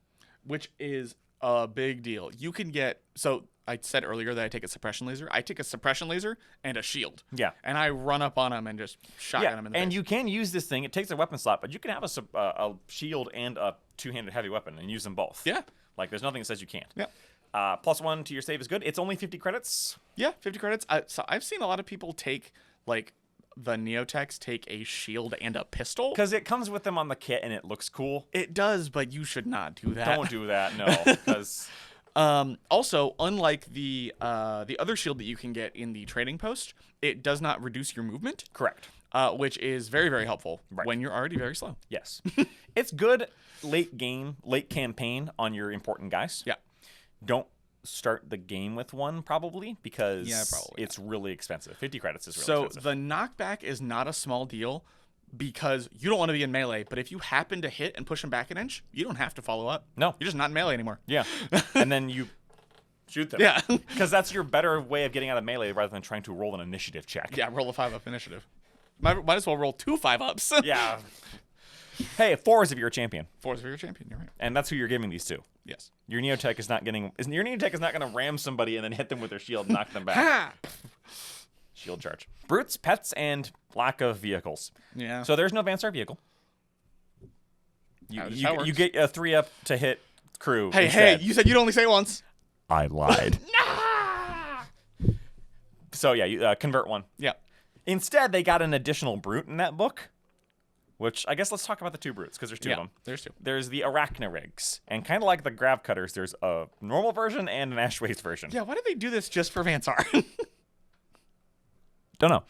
Which is a big deal. You can get... So I said earlier that I take a suppression laser. I take a suppression laser and a shield. Yeah. And I run up on them and just shotgun them in the face. And you can use this thing. It takes a weapon slot, but you can have a shield and a 2-handed heavy weapon and use them both. Yeah. Like, there's nothing that says you can't. Yeah. +1 to your save is good. It's only 50 credits. Yeah, 50 credits. So I've seen a lot of people take, like, the Neotechs take a shield and a pistol. Because it comes with them on the kit and it looks cool. It does, but you should not do that. Don't do that, no. Because... Also, unlike the other shield that you can get in the trading post, it does not reduce your movement. Correct. Which is very, very helpful when you're already very slow. Yes. It's good late campaign on your important guys. Yeah. Don't start the game with one, probably, because probably it's really expensive. 50 credits is really so expensive. The knockback is not a small deal because you don't want to be in melee, but if you happen to hit and push him back an inch, you don't have to follow up. No. You're just not in melee anymore. Yeah. And then you shoot them. Yeah. Because that's your better way of getting out of melee rather than trying to roll an initiative check. Yeah, roll a 5-up initiative. Might as well roll 2 5-ups. Yeah. Hey, 4 is if you're a champion. 4 is if you're a champion, you're right. And that's who you're giving these to. Yes. Your Neotech is not going to ram somebody and then hit them with their shield and knock them back. Ha! Shield charge. Brutes, pets, and lack of vehicles. Yeah. So there's no Vansar vehicle. How You works. get a 3-up to hit crew. Hey, instead. you said you'd only say it once. I lied. So yeah, you convert 1. Yeah. Instead, they got an additional brute in that book, which I guess let's talk about the 2 brutes because there's 2 of them. There's 2. There's the Arachnarigs, and kind of like the Grav Cutters, there's a normal version and an Ash Waste version. Yeah, why did they do this just for Vansar? Don't know.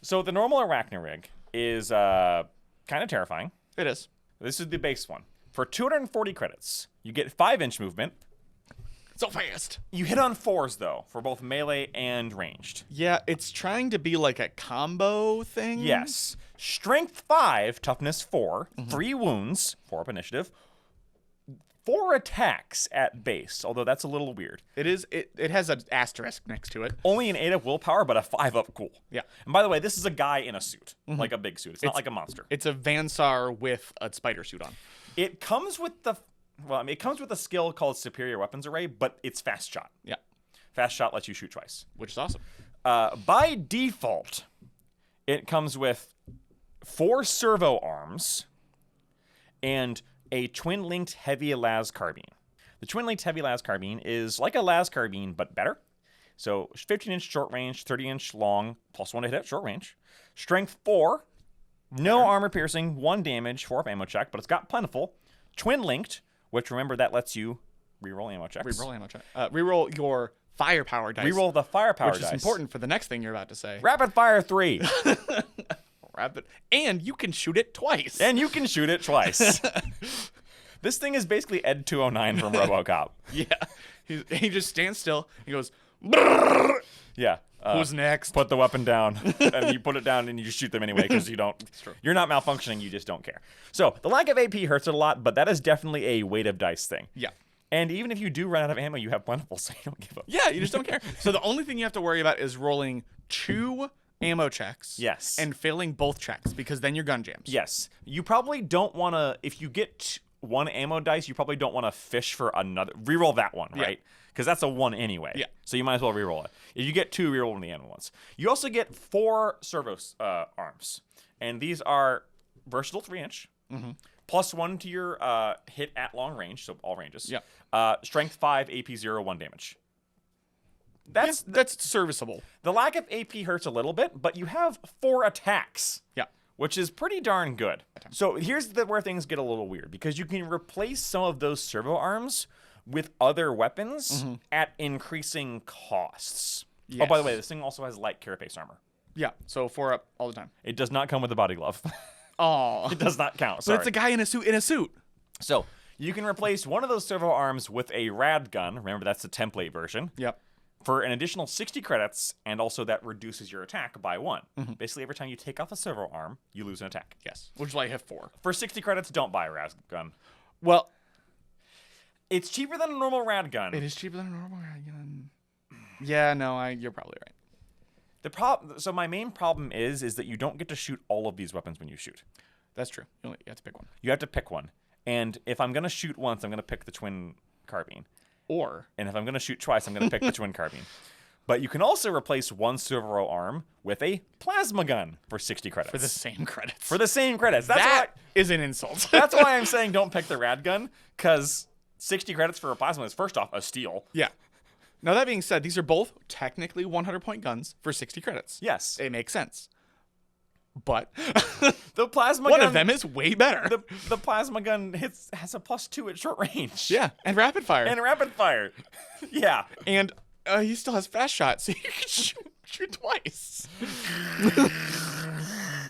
So the normal Arachnarig is kind of terrifying. It is. This is the base one. For 240 credits, you get 5-inch movement. So fast. You hit on 4s, though, for both melee and ranged. Yeah, it's trying to be like a combo thing. Yes. Strength 5, toughness 4, 3 wounds, 4-up initiative, 4 attacks at base, although that's a little weird. It is. It has an asterisk next to it. Only an 8-up willpower, but a 5-up cool. Yeah. And by the way, this is a guy in a suit, like a big suit. It's not like a monster. It's a Vansar with a spider suit on. It comes with the... Well, I mean, it comes with a skill called Superior Weapons Array, but it's Fast Shot. Yeah. Fast Shot lets you shoot twice. Which is awesome. By default, it comes with 4 servo arms and a twin-linked heavy las carbine. The twin-linked heavy las carbine is like a las carbine, but better. So 15-inch short range, 30-inch long, +1 to hit at short range. Strength 4, no armor piercing, 1 damage, 4-up ammo check, but it's got plentiful. Twin-linked, which remember that lets you reroll ammo checks. Reroll ammo check. Reroll your firepower dice. Reroll the firepower which dice. is important for the next thing you're about to say. Rapid fire 3. Rapid, and you can shoot it twice. And you can shoot it twice. This thing is basically Ed 209 from RoboCop. Yeah. He just stands still. He goes, "Brrr." Yeah. Who's next? Put the weapon down. And you put it down and you just shoot them anyway because you're not malfunctioning, you just don't care. So the lack of AP hurts it a lot, but that is definitely a weight of dice thing. Yeah. And even if you do run out of ammo, you have plentiful, so you don't give up. Yeah, you just don't care. So the only thing you have to worry about is rolling 2 ammo checks. Yes. And failing both checks because then you're gun jams. Yes. You probably don't want to, if you get one ammo dice, you probably don't want to fish for another. Reroll that one, Yeah. right? Because that's a 1 anyway. Yeah. So you might as well reroll it. If you get 2, reroll one of the ammo ones. You also get 4 servo arms. And these are versatile 3-inch. Plus 1 to your hit at long range, so all ranges. Yeah. Strength 5, AP 0, 1 damage. That's serviceable. The lack of AP hurts a little bit, but you have 4 attacks. Yeah. Which is pretty darn good. So here's where things get a little weird, because you can replace some of those servo arms with other weapons at increasing costs. Yes. Oh, by the way, this thing also has light carapace armor. Yeah. So 4 up all the time. It does not come with a body glove. Oh. It does not count. So Sorry. it's a guy in a suit. So you can replace one of those servo arms with a rad gun. Remember, that's the template version. Yep. For an additional 60 credits, and also that reduces your attack by 1. Basically, every time you take off a servo arm, you lose an attack. Yes. Which is why you have 4. For 60 credits, don't buy a rad gun. Well, It's cheaper than a normal rad gun. it is cheaper than a normal gun. Yeah, no, you're probably right. So my main problem is that you don't get to shoot all of these weapons when you shoot. That's true. You have to pick one. You have to pick one. And if I'm going to shoot once, I'm going to pick the twin carbine. And if I'm going to shoot twice, I'm going to pick the twin carbine. But you can also replace one servo arm with a plasma gun for 60 credits. For the same credits. For the same credits. That is an insult. That's why I'm saying don't pick the rad gun, because 60 credits for a plasma is, first off, a steal. Yeah. Now, that being said, these are both technically 100-point guns for 60 credits. Yes. It makes sense. But The plasma one gun, of them is way better. the plasma gun has a +2 at short range. Yeah, and rapid fire. And rapid fire. Yeah. And he still has fast shot, so you can shoot twice.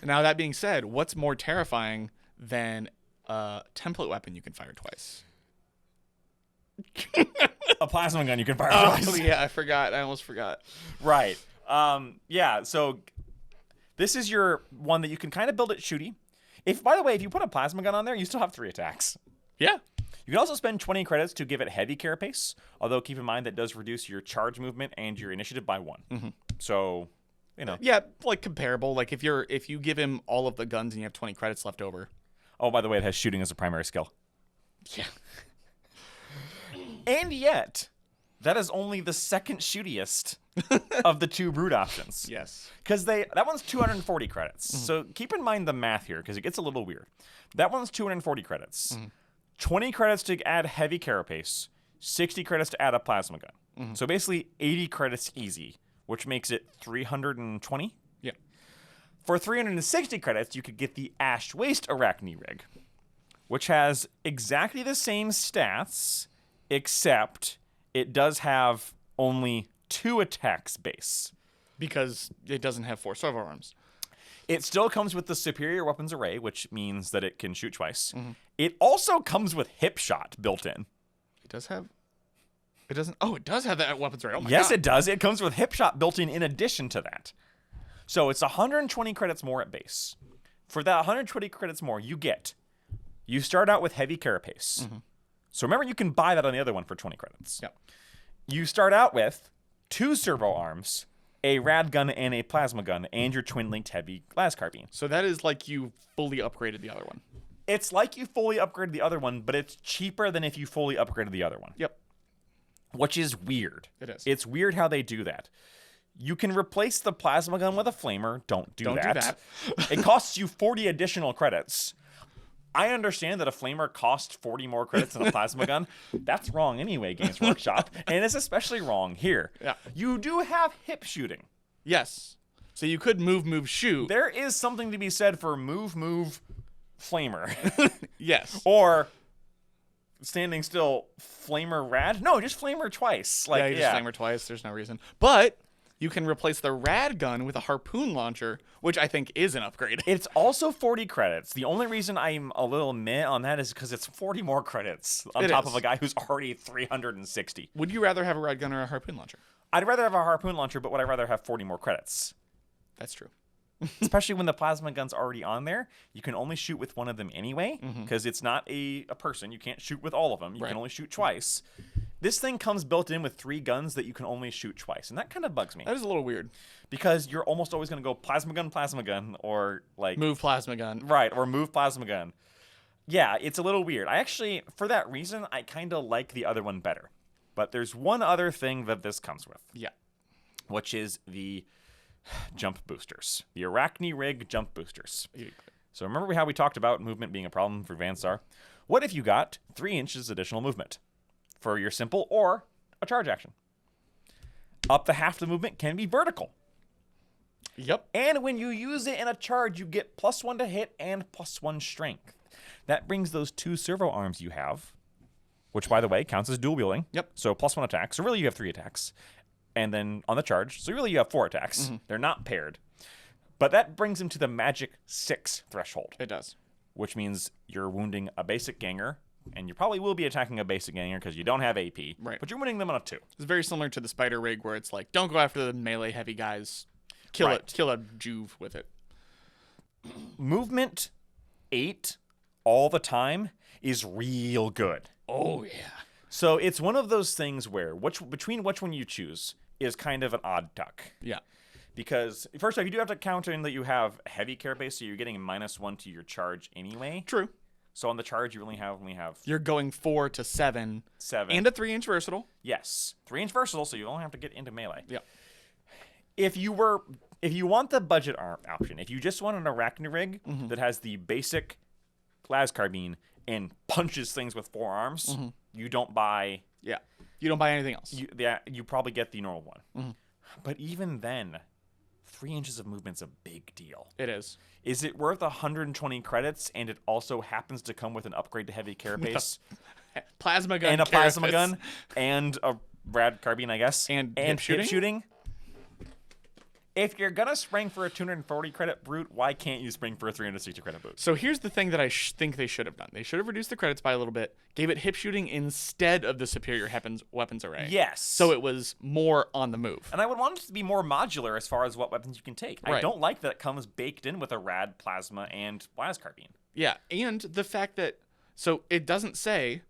Now, that being said, what's more terrifying than a template weapon you can fire twice? A plasma gun you can fire Oh, twice. yeah, I forgot. I almost forgot. Right. Yeah, so this is your one that you can kind of build it shooty. By the way, if you put a plasma gun on there, you still have 3 attacks. Yeah. You can also spend 20 credits to give it heavy carapace, although keep in mind that does reduce your charge movement and your initiative by 1. So, Yeah, like comparable. Like if you give him all of the guns and you have 20 credits left over. Oh, by the way, it has shooting as a primary skill. Yeah. And yet, that is only the second shootiest of the 2 brood options. Yes. Because that one's 240 credits. So keep in mind the math here, because it gets a little weird. That one's 240 credits. 20 credits to add heavy carapace. 60 credits to add a plasma gun. So basically 80 credits easy, which makes it 320. Yeah. For 360 credits, you could get the Ash Waste Arachne Rig, which has exactly the same stats, except it does have only 2 attacks base. Because it doesn't have 4 servo arms. It still comes with the superior weapons array, which means that it can shoot twice. It also comes with hip shot built in. It does have... It doesn't... Oh, it does have that weapons array. Oh my Yes, God. it does. It comes with hip shot built in addition to that. So it's 120 credits more at base. For that 120 credits more, you start out with heavy carapace. So remember, you can buy that on the other one for 20 credits. Yep. You start out with 2 servo arms, a rad gun and a plasma gun, and your twin-linked heavy glass carbine. So that is like you fully upgraded the other one. It's like you fully upgraded the other one, but it's cheaper than if you fully upgraded the other one. Yep. Which is weird. It is. It's weird how they do that. You can replace the plasma gun with a flamer. Don't do that. It costs you 40 additional credits. I understand that a flamer costs 40 more credits than a plasma gun. That's wrong anyway, Games Workshop. And it's especially wrong here. Yeah. You do have hip shooting. Yes. So you could move, shoot. There is something to be said for move, flamer. Yes. Or standing still, flamer rad? No, just flamer twice. Yeah, you just flamer twice. There's no reason. But you can replace the rad gun with a harpoon launcher, which I think is an upgrade. It's also 40 credits. The only reason I'm a little meh on that is because it's 40 more credits on top of a guy who's already 360. Would you rather have a rad gun or a harpoon launcher? I'd rather have a harpoon launcher, but would I rather have 40 more credits? That's true. Especially when the plasma gun's already on there. You can only shoot with one of them anyway, because it's not a person. You can't shoot with all of them. You can only shoot twice. This thing comes built in with 3 guns that you can only shoot twice, and that kind of bugs me. That is a little weird. Because you're almost always going to go plasma gun, or like... Move plasma gun. Right, or move plasma gun. Yeah, it's a little weird. I actually, for that reason, I kind of like the other one better. But there's one other thing that this comes with. Yeah. Which is the jump boosters. The Arachne Rig jump boosters. So remember how we talked about movement being a problem for Vansar? What if you got 3 inches additional movement for your simple or a charge action? Up to half the movement can be vertical. Yep. And when you use it in a charge, you get +1 to hit and +1 strength. That brings those 2 servo arms you have, which, by the way, counts as dual wielding. Yep. So +1 attack. So really you have 3 attacks. And then on the charge, so really you have 4 attacks. Mm-hmm. They're not paired. But that brings him to the magic 6 threshold. It does. Which means you're wounding a basic ganger, and you probably will be attacking a basic ganger because you don't have AP. Right. But you're wounding them on a 2. It's very similar to the spider rig where it's like, don't go after the melee heavy guys. Kill a juve with it. Movement 8 all the time is real good. Oh, yeah. So it's one of those things where between which one you choose is kind of an odd duck. Yeah. Because, first off, you do have to count in that you have heavy carapace, so you're getting -1 to your charge anyway. True. So on the charge, you only have... You're going 4 to 7. 7. And a 3-inch versatile. Yes. 3-inch versatile, so you only have to get into melee. Yeah. If you want the budget option, if you just want an Arachne Rig that has the basic las carbine and punches things with 4 arms, you don't buy... Yeah. You don't buy anything else. You probably get the normal one. But even then, 3 inches of movement's a big deal. It is. Is it worth 120 credits, and it also happens to come with an upgrade to heavy carapace? Plasma gun. And a plasma gun. And a rad carbine, I guess. And hip shooting? shooting? If you're going to spring for a 240 credit brute, why can't you spring for a 360 credit boot? So here's the thing that I think they should have done. They should have reduced the credits by a little bit, gave it hip shooting instead of the superior weapons array. Yes. So it was more on the move. And I would want it to be more modular as far as what weapons you can take. Right. I don't like that it comes baked in with a rad plasma and las carbine. Yeah, and the fact that... So it doesn't say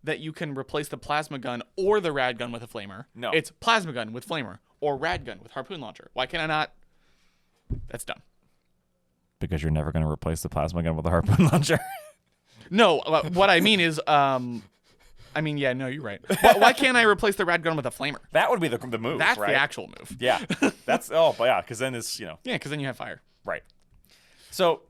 that you can replace the plasma gun or the rad gun with a flamer. No. It's plasma gun with flamer or rad gun with harpoon launcher. Why can I not... That's dumb. Because you're never going to replace the plasma gun with a harpoon launcher. No, what I mean is, yeah, no, you're right. Why can't I replace the rad gun with a flamer? That would be the move, That's right? the actual move. Yeah. Because then it's, Yeah, because then you have fire. Right. So,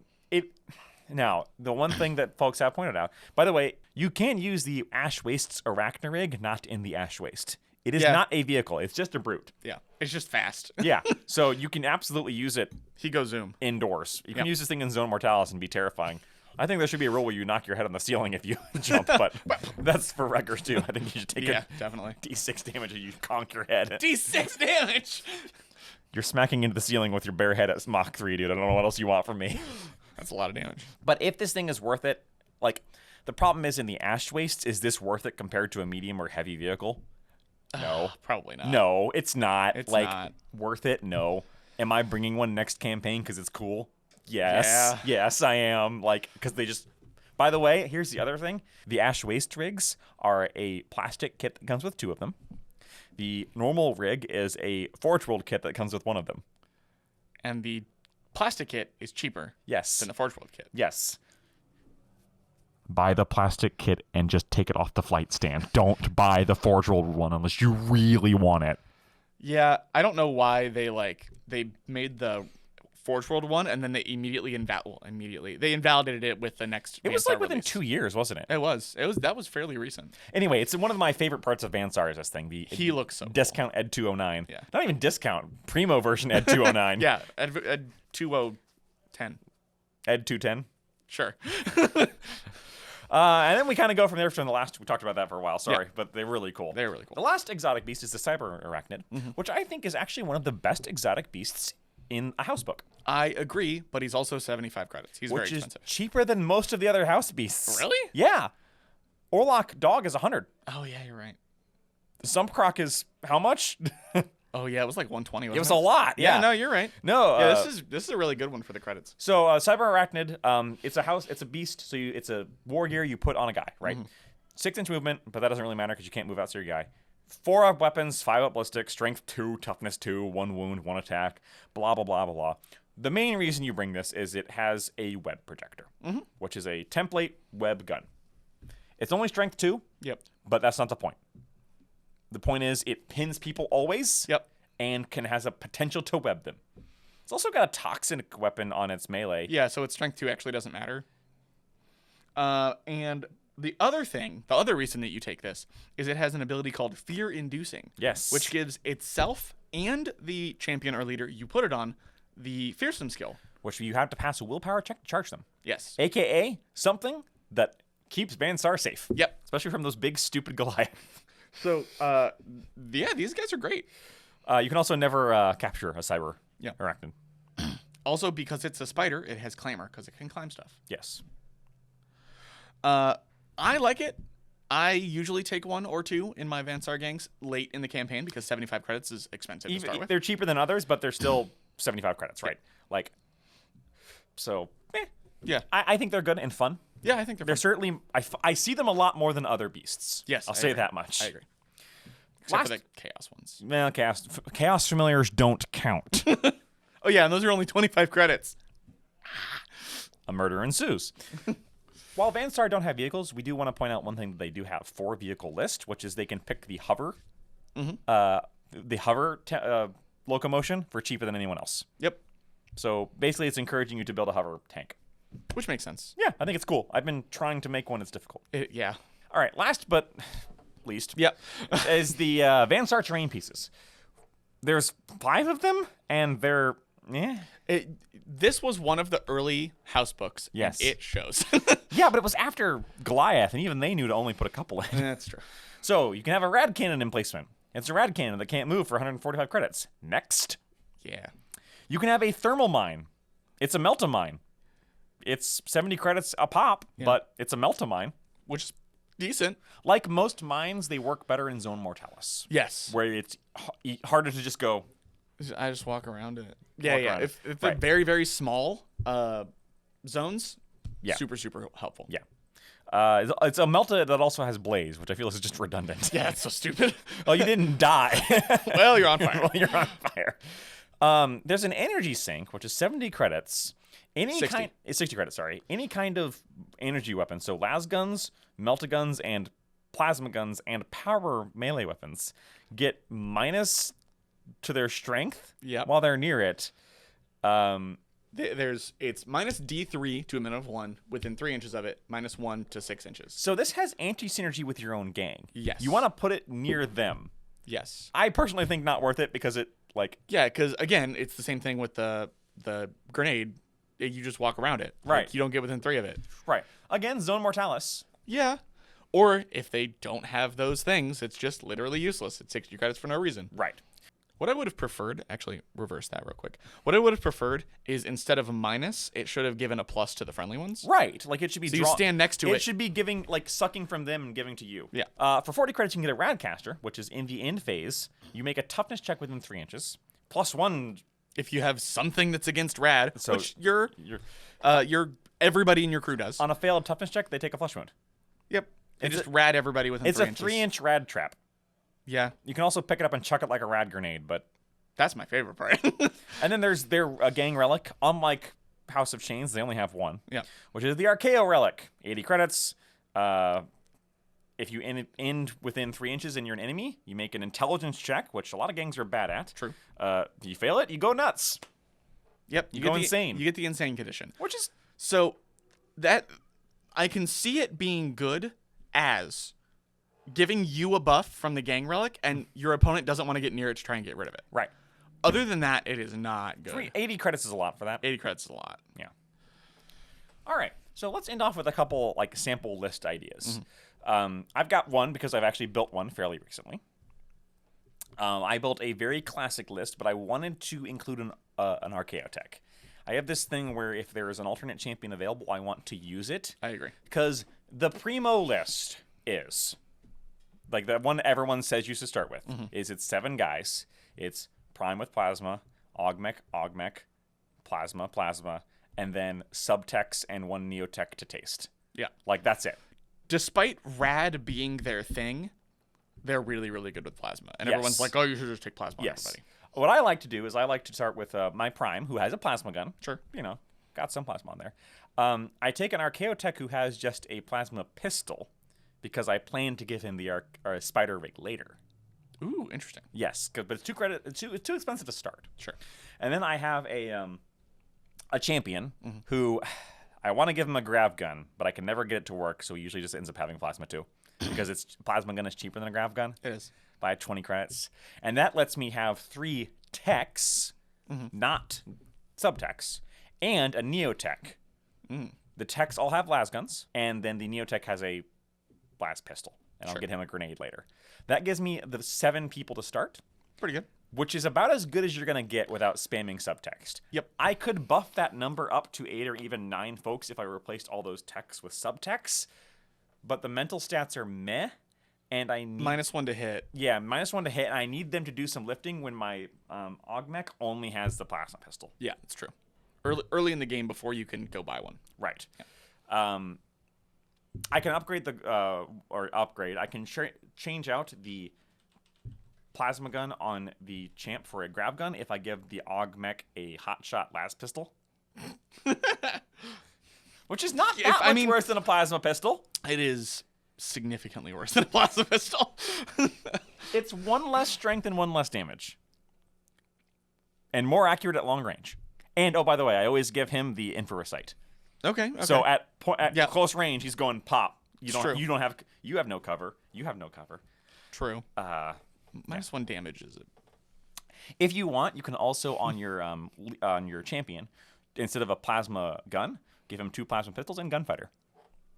now, the one thing that folks have pointed out, by the way, you can use the Ash Waste's Arachne Rig, not in the Ash Waste. It is not a vehicle. It's just a brute. Yeah. It's just fast. Yeah. So you can absolutely use it He goes zoom. indoors. You can use this thing in Zone Mortalis and be terrifying. I think there should be a rule where you knock your head on the ceiling if you jump, but that's for records too. I think you should take definitely. D6 damage if you conk your head. D6 damage! You're smacking into the ceiling with your bare head at Mach 3, dude. I don't know what else you want from me. That's a lot of damage. But if this thing is worth it, like, the problem is in the Ash Wastes, is this worth it compared to a medium or heavy vehicle? No. Probably not. No, it's not. It's like, not. Worth it? No. Am I bringing one next campaign because it's cool? Yes. Yeah. Yes, I am. Like, because they just... By the way, here's the other thing. The Ash Waste rigs are a plastic kit that comes with 2 of them. The normal rig is a Forge World kit that comes with 1 of them. And the plastic kit is cheaper Yes. than the Forge World kit. Yes. Buy the plastic kit and just take it off the flight stand. Don't buy the Forge World one unless you really want it. Yeah, I don't know why they made the Forge World one and then they immediately they invalidated it with the next. It was Vansar like within release. 2 years, wasn't it? It was that was fairly recent. Anyway, it's one of my favorite parts of Vansar is this thing. He looks so discount Ed 209. Yeah. Not even discount. Primo version Ed 209. Yeah, Ed 2010. Ed 210. Sure. And then we kind of go from there from the last. We talked about that for a while. Sorry, but they're really cool. They're really cool. The last exotic beast is the cyber arachnid, which I think is actually one of the best exotic beasts in a house book. I agree, but he's also 75 credits. He's very Which is expensive. cheaper than most of the other house beasts. Really? Yeah. Orlok dog is 100. Oh yeah, you're right. Sumpcroc is how much? Oh yeah, it was like 120. It was a lot. Yeah, Yeah. no, you're right. No. Yeah, this is a really good one for the credits. So cyber arachnid, it's a house. It's a beast. So it's a war gear you put on a guy, right? 6-inch movement, but that doesn't really matter because you can't move outside your guy. 4 up weapons, 5 up ballistic, strength 2, toughness 2, 1 wound, 1 attack, blah blah blah blah blah. The main reason you bring this is it has a web projector, which is a template web gun. It's only strength 2, Yep. but that's not the point. The point is it pins people always Yep. and has a potential to web them. It's also got a toxic weapon on its melee. Yeah, so its strength 2 actually doesn't matter. And the other reason that you take this is it has an ability called fear-inducing. Yes. Which gives itself and the champion or leader you put it on the fearsome skill. Which you have to pass a willpower check to charge them. Yes. AKA something that keeps Bansar safe. Yep. Especially from those big, stupid Goliath. So, yeah, these guys are great. You can also never capture a cyber arachnid. Also, because it's a spider, it has clamor because it can climb stuff. Yes. I like it. I usually take 1 or 2 in my Vansar gangs late in the campaign because 75 credits is expensive to start with. They're cheaper than others, but they're still 75 credits, right? Like, so, Yeah. I think they're good and fun. Yeah, I think they're They're fun. certainly, I see them a lot more than other beasts. Yes, I'll I say agree. that much. I agree. Except for the chaos ones. Well, chaos familiars don't count. Oh, yeah, and those are only 25 credits. A murder ensues. While Vansar don't have vehicles, we do want to point out one thing that they do have for vehicle list, which is they can pick the hover, locomotion for cheaper than anyone else. Yep. So basically, it's encouraging you to build a hover tank. Which makes sense. Yeah, I think it's cool. I've been trying to make one. It's difficult. Yeah. All right, last but least, Yep. is the Vansar terrain pieces. There's 5 of them, and they're This was one of the early house books. Yes. And it shows. Yeah, but it was after Goliath, and even they knew to only put a couple in. That's true. So you can have a rad cannon emplacement. It's a rad cannon that can't move for 145 credits. Next. Yeah. You can have a thermal mine. It's a meltamine. It's 70 credits a pop, but it's a meltamine. Which is decent. Like most mines, they work better in Zone Mortalis, Yes. where it's harder to just go. I just walk around it. Walk Yeah. around. If they're very, very small zones, Yeah. super, super helpful. Yeah. It's a melta that also has blaze, which I feel is just redundant. Yeah, it's so stupid. Oh, you didn't die. Well, you're on fire. Well, you're on fire. There's an energy sink, which is 70 credits. 60. 60 credits, sorry. Any kind of energy weapon. So las guns, melta guns, and plasma guns, and power melee weapons get minus to their strength while they're near it. It's minus D3 to a minimum of 1 within 3 inches of it, minus 1 to 6 inches. So this has anti-synergy with your own gang. Yes. You want to put it near them. Yes. I personally think not worth it because it, like... Yeah, because, again, it's the same thing with the grenade. You just walk around it. Right. Like, you don't get within 3 of it. Right. Again, Zone Mortalis. Yeah. Or if they don't have those things, it's just literally useless. It's 60 credits for no reason. Right. What I would have preferred, actually, reverse that real quick. What I would have preferred is instead of a minus, it should have given a plus to the friendly ones. Right. Like it should be So you stand next to it. It should be giving, like, sucking from them and giving to you. Yeah. For 40 credits, you can get a Radcaster, which is in the end phase. You make a toughness check within 3 inches. Plus 1. If you have something that's against rad, So which everybody in your crew does. On a failed toughness check, they take a flush wound. Yep. They It's just rad everybody within 3 It's inches. a 3-inch rad trap. Yeah. You can also pick it up and chuck it like a rad grenade, but... That's my favorite part. And then there's their gang relic. Unlike House of Chains, they only have one. Yeah. Which is the Archaeo relic. 80 credits. If you end within 3 inches and you're an enemy, you make an intelligence check, which a lot of gangs are bad at. True. If you fail it, you go nuts. Yep. You go insane. You get the insane condition. Which is... So that I can see it being good as giving you a buff from the gang relic and your opponent doesn't want to get near it to try and get rid of it. Right. Other than that, it is not good. 80 credits is a lot for that. 80 credits is a lot. Yeah. All right. So let's end off with a couple like sample list ideas. I've got one because I've actually built one fairly recently. I built a very classic list, but I wanted to include an Archaeo tech. I have this thing where if there is an alternate champion available, I want to use it. I agree. Because the primo list is, like the one everyone says you should start with, is it's 7 guys. It's Prime with Plasma, Augmech, Plasma, and then Subtex and 1 Neotech to taste. Yeah. Like, that's it. Despite rad being their thing, they're really, really good with plasma. And everyone's like, oh, you should just take plasma on everybody. What I like to do is I like to start with my Prime, who has a plasma gun. Sure. Got some plasma on there. I take an Archaeotech who has just a plasma pistol because I plan to give him the spider rig later. Ooh, interesting. Yes, but it's too expensive to start. Sure. And then I have a champion who I want to give him a grav gun, but I can never get it to work, so he usually just ends up having plasma too, because plasma gun is cheaper than a grav gun. It is. By 20 credits, and that lets me have 3 techs, not subtechs, and a neotech. The techs all have las guns, and then the neotech has a blast pistol, and I'll get him a grenade later. That gives me the 7 people to start. Pretty good. Which is about as good as you're going to get without spamming subtext. Yep. I could buff that number up to 8 or even 9 folks if I replaced all those techs with subtexts, but the mental stats are meh, and I need... -1 to hit. Yeah, -1 to hit, and I need them to do some lifting when my augmech only has the plasma pistol. Yeah, that's true. Early in the game before you can go buy one. Right. Yeah. I can upgrade I can change out the plasma gun on the champ for a grab gun if I give the augmech a hotshot las pistol. Which is not that much worse than a plasma pistol. It is significantly worse than a plasma pistol. It's 1 less strength and 1 less damage. And more accurate at long range. And, oh, by the way, I always give him the infrared sight. Okay. So at close range, he's going pop. You have no cover. You have no cover. True. -1 damage is it? If you want, you can also on your champion, instead of a plasma gun, give him 2 plasma pistols and gunfighter.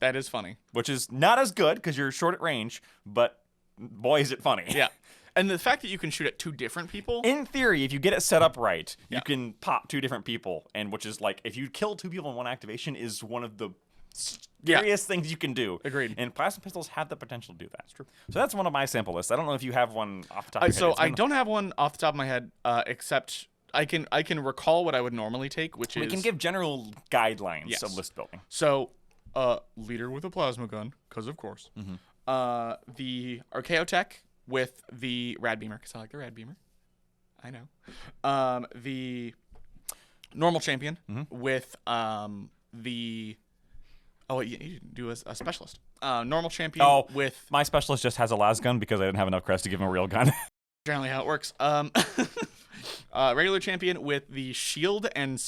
That is funny. Which is not as good because you're short at range, but boy, is it funny. Yeah. And the fact that you can shoot at 2 different people. In theory, if you get it set up right, you can pop 2 different people, and which is like if you kill 2 people in one activation is one of the scariest things you can do. Agreed. And plasma pistols have the potential to do that. That's true. So that's one of my sample lists. I don't know if you have one off the top of your head. So I don't have one off the top of my head, except I can recall what I would normally take, which is... We can give general guidelines of list building. So, leader with a plasma gun, because of course. The Archaeotech with the Rad Beamer, because I like the Rad Beamer. I know. The normal champion with the... Oh, you do a specialist. Normal champion with... My specialist just has a las gun because I didn't have enough crest to give him a real gun. Generally how it works. Regular champion with the shield and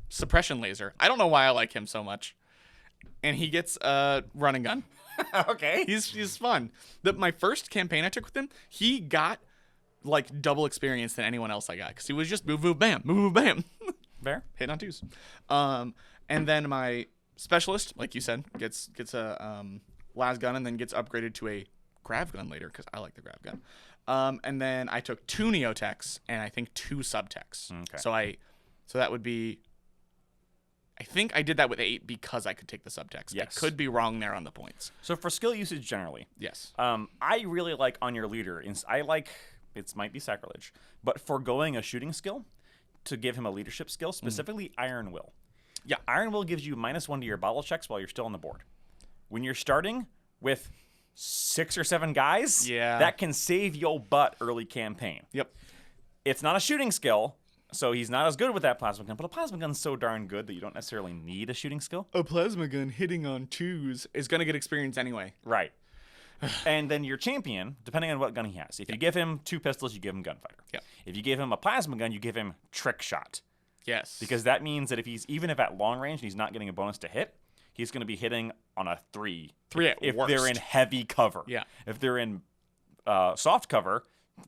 suppression laser. I don't know why I like him so much. And he gets a running gun. Okay. He's fun. My first campaign I took with him, he got like double experience than anyone else I got because he was just move, bam, move, bam. Fair. Hitting on 2s. And then my specialist, like you said, gets a las gun and then gets upgraded to a grav gun later because I like the grav gun. And then I took 2 neotechs and I think 2 subtechs. Okay. So that would be... I think I did that with 8 because I could take the subtext. Yes. I could be wrong there on the points. So for skill usage generally, yes. I really like on your leader. I like, it might be sacrilege, but foregoing a shooting skill to give him a leadership skill, specifically Iron Will. Yeah, Iron Will gives you -1 to your battle checks while you're still on the board. When you're starting with 6 or 7 guys, that can save your butt early campaign. Yep. It's not a shooting skill, so he's not as good with that plasma gun, but a plasma gun's so darn good that you don't necessarily need a shooting skill. A plasma gun hitting on 2s is going to get experience anyway. Right. And then your champion, depending on what gun he has, if you give him 2 pistols, you give him gunfighter. Yep. If you give him a plasma gun, you give him trick shot. Yes. Because that means that even if at long range and he's not getting a bonus to hit, he's going to be hitting on a 3. 3 at if worst. They're in heavy cover. Yeah. If they're in soft cover,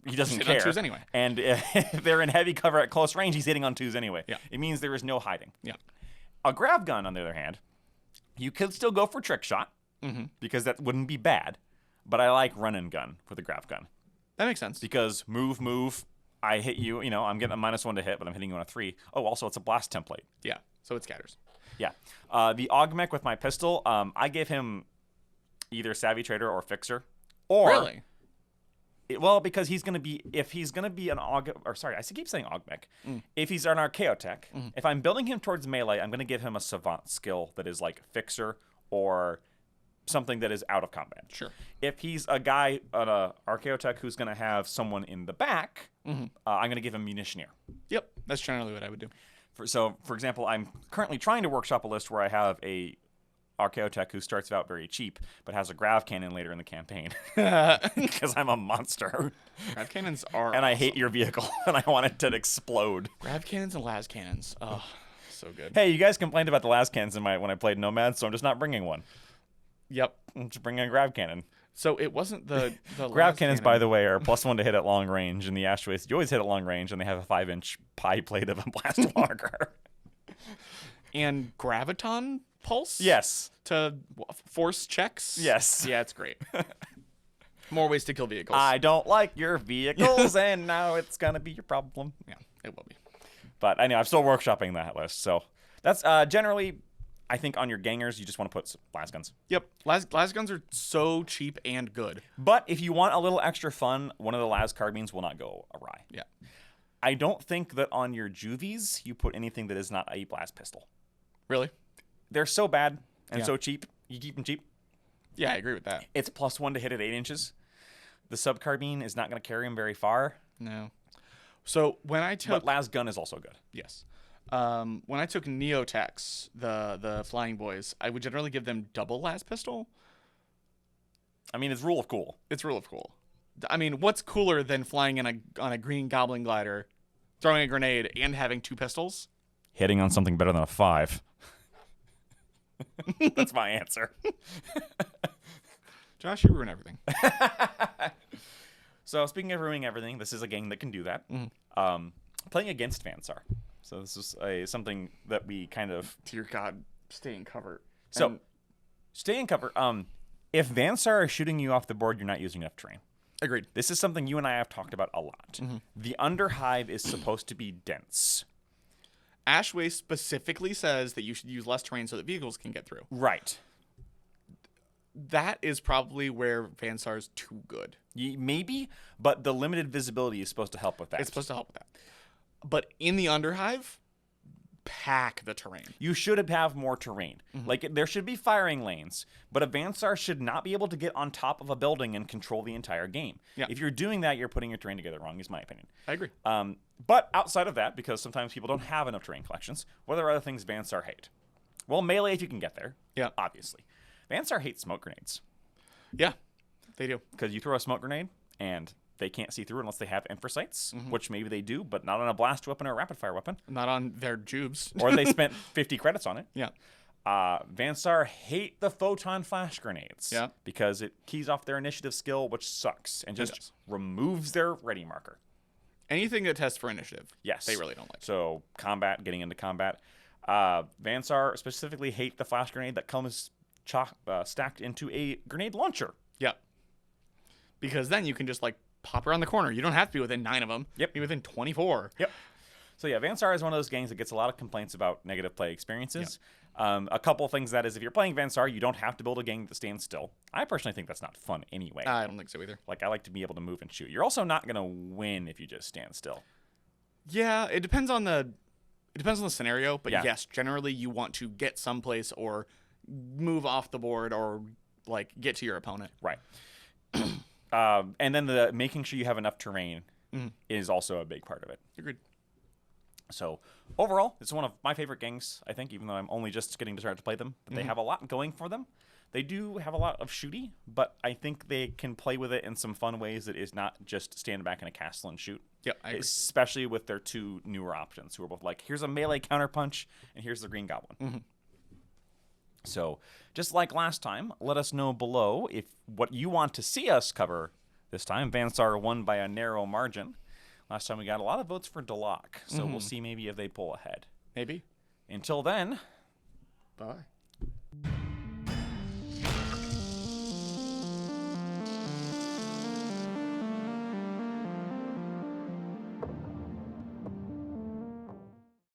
he doesn't care. On 2s anyway. And if they're in heavy cover at close range, he's hitting on 2s anyway. Yeah. It means there is no hiding. Yeah. A grav gun, on the other hand, you could still go for trick shot because that wouldn't be bad. But I like run and gun for the grav gun. That makes sense. Because move, I hit you, I'm getting a -1 to hit, but I'm hitting you on a 3. Oh, also, it's a blast template. Yeah, so it scatters. Yeah. The augmech with my pistol, I gave him either Savvy Trader or Fixer. Or, really? Because he's going to be, if he's going to be an I keep saying augmech. If he's an Archaeotech, if I'm building him towards melee, I'm going to give him a Savant skill that is like Fixer or something that is out of combat. Sure. If he's a guy, an Archaeotech who's going to have someone in the back, I'm going to give him Munitioneer. Yep, that's generally what I would do. For example, I'm currently trying to workshop a list where I have a Archaeotech who starts out very cheap, but has a grav cannon later in the campaign. Because I'm a monster. Grav cannons are And I hate your vehicle, and I want it to explode. Grav cannons and las cannons. Oh, so good. Hey, you guys complained about the las cannons when I played Nomad, so I'm just not bringing one. Yep. I'm just bringing a grav cannon. So it wasn't the Grav cannons, by the way, are +1 to hit at long range. In the Ashways, you always hit at long range, and they have a 5-inch pie plate of a blaster logger. And graviton pulse? Yes. To force checks? Yes. Yeah, it's great. More ways to kill vehicles. I don't like your vehicles, and now it's going to be your problem. Yeah, it will be. But I know I'm still workshopping that list. So that's generally, I think on your gangers, you just want to put las guns. Yep. Las guns are so cheap and good. But if you want a little extra fun, one of the las carbines will not go awry. Yeah. I don't think that on your juvies, you put anything that is not a blast pistol. Really? They're so bad and so cheap. You keep them cheap. Yeah, I agree with that. It's +1 to hit at 8 inches. The sub carbine is not going to carry him very far. No. So when I took... But las gun is also good. Yes. When I took Neotechs, the flying boys, I would generally give them double las pistol. I mean, it's rule of cool. It's rule of cool. I mean, what's cooler than flying on a green goblin glider, throwing a grenade, and having 2 pistols? Hitting on something better than a 5. That's my answer. Josh, you ruin everything. So speaking of ruining everything, this is a gang that can do that. Playing against Vansar. So this is something that we kind of... Dear God, stay in cover. So, stay in cover. If Vansar is shooting you off the board, you're not using enough terrain. Agreed. This is something you and I have talked about a lot. The Underhive is supposed to be dense. Ashway specifically says that you should use less terrain so that vehicles can get through. Right. That is probably where Vansar's too good. Maybe, but the limited visibility is supposed to help with that. It's supposed to help with that. But in the Underhive, pack the terrain. You should have more terrain. Like, there should be firing lanes, but a Vansar should not be able to get on top of a building and control the entire game. Yeah. If you're doing that, you're putting your terrain together wrong, is my opinion. I agree. But outside of that, because sometimes people don't have enough terrain collections, what are other things Vansar hate? Well, melee if you can get there. Yeah. Obviously. Vansar hates smoke grenades. Yeah, they do. Because you throw a smoke grenade, and they can't see through unless they have infrasights, which maybe they do, but not on a blast weapon or a rapid fire weapon. Not on their jubes. Or they spent 50 credits on it. Yeah. Vansar hate the photon flash grenades. Yeah. Because it keys off their initiative skill, which sucks, and just removes their ready marker. Anything that tests for initiative. Yes. They really don't like. So combat, getting into combat. Vansar specifically hate the flash grenade that comes stacked into a grenade launcher. Yeah. Because then you can just like pop around the corner. You don't have to be within 9 of them. Yep. Be within 24. Yep. So yeah, Vansar is one of those games that gets a lot of complaints about negative play experiences. Yep. A couple of things that is, if you're playing Vansar, you don't have to build a gang that stands still. I personally think that's not fun anyway. I don't think so either. Like, I like to be able to move and shoot. You're also not going to win if you just stand still. Yeah, it depends on the scenario, but Yeah. yes, generally you want to get someplace or move off the board or like get to your opponent. Right. And then the making sure you have enough terrain is also a big part of it. Agreed. So overall, it's one of my favorite gangs, I think, even though I'm only just getting to start to play them. But they have a lot going for them. They do have a lot of shooty, but I think they can play with it in some fun ways that is not just stand back in a castle and shoot. Yep, I agree. Especially with their 2 newer options, who are both like, here's a melee counterpunch, and here's the Green Goblin. So, just like last time, let us know below if what you want to see us cover this time. Vansar won by a narrow margin. Last time we got a lot of votes for Delac, so we'll see maybe if they pull ahead. Maybe. Until then, Bye.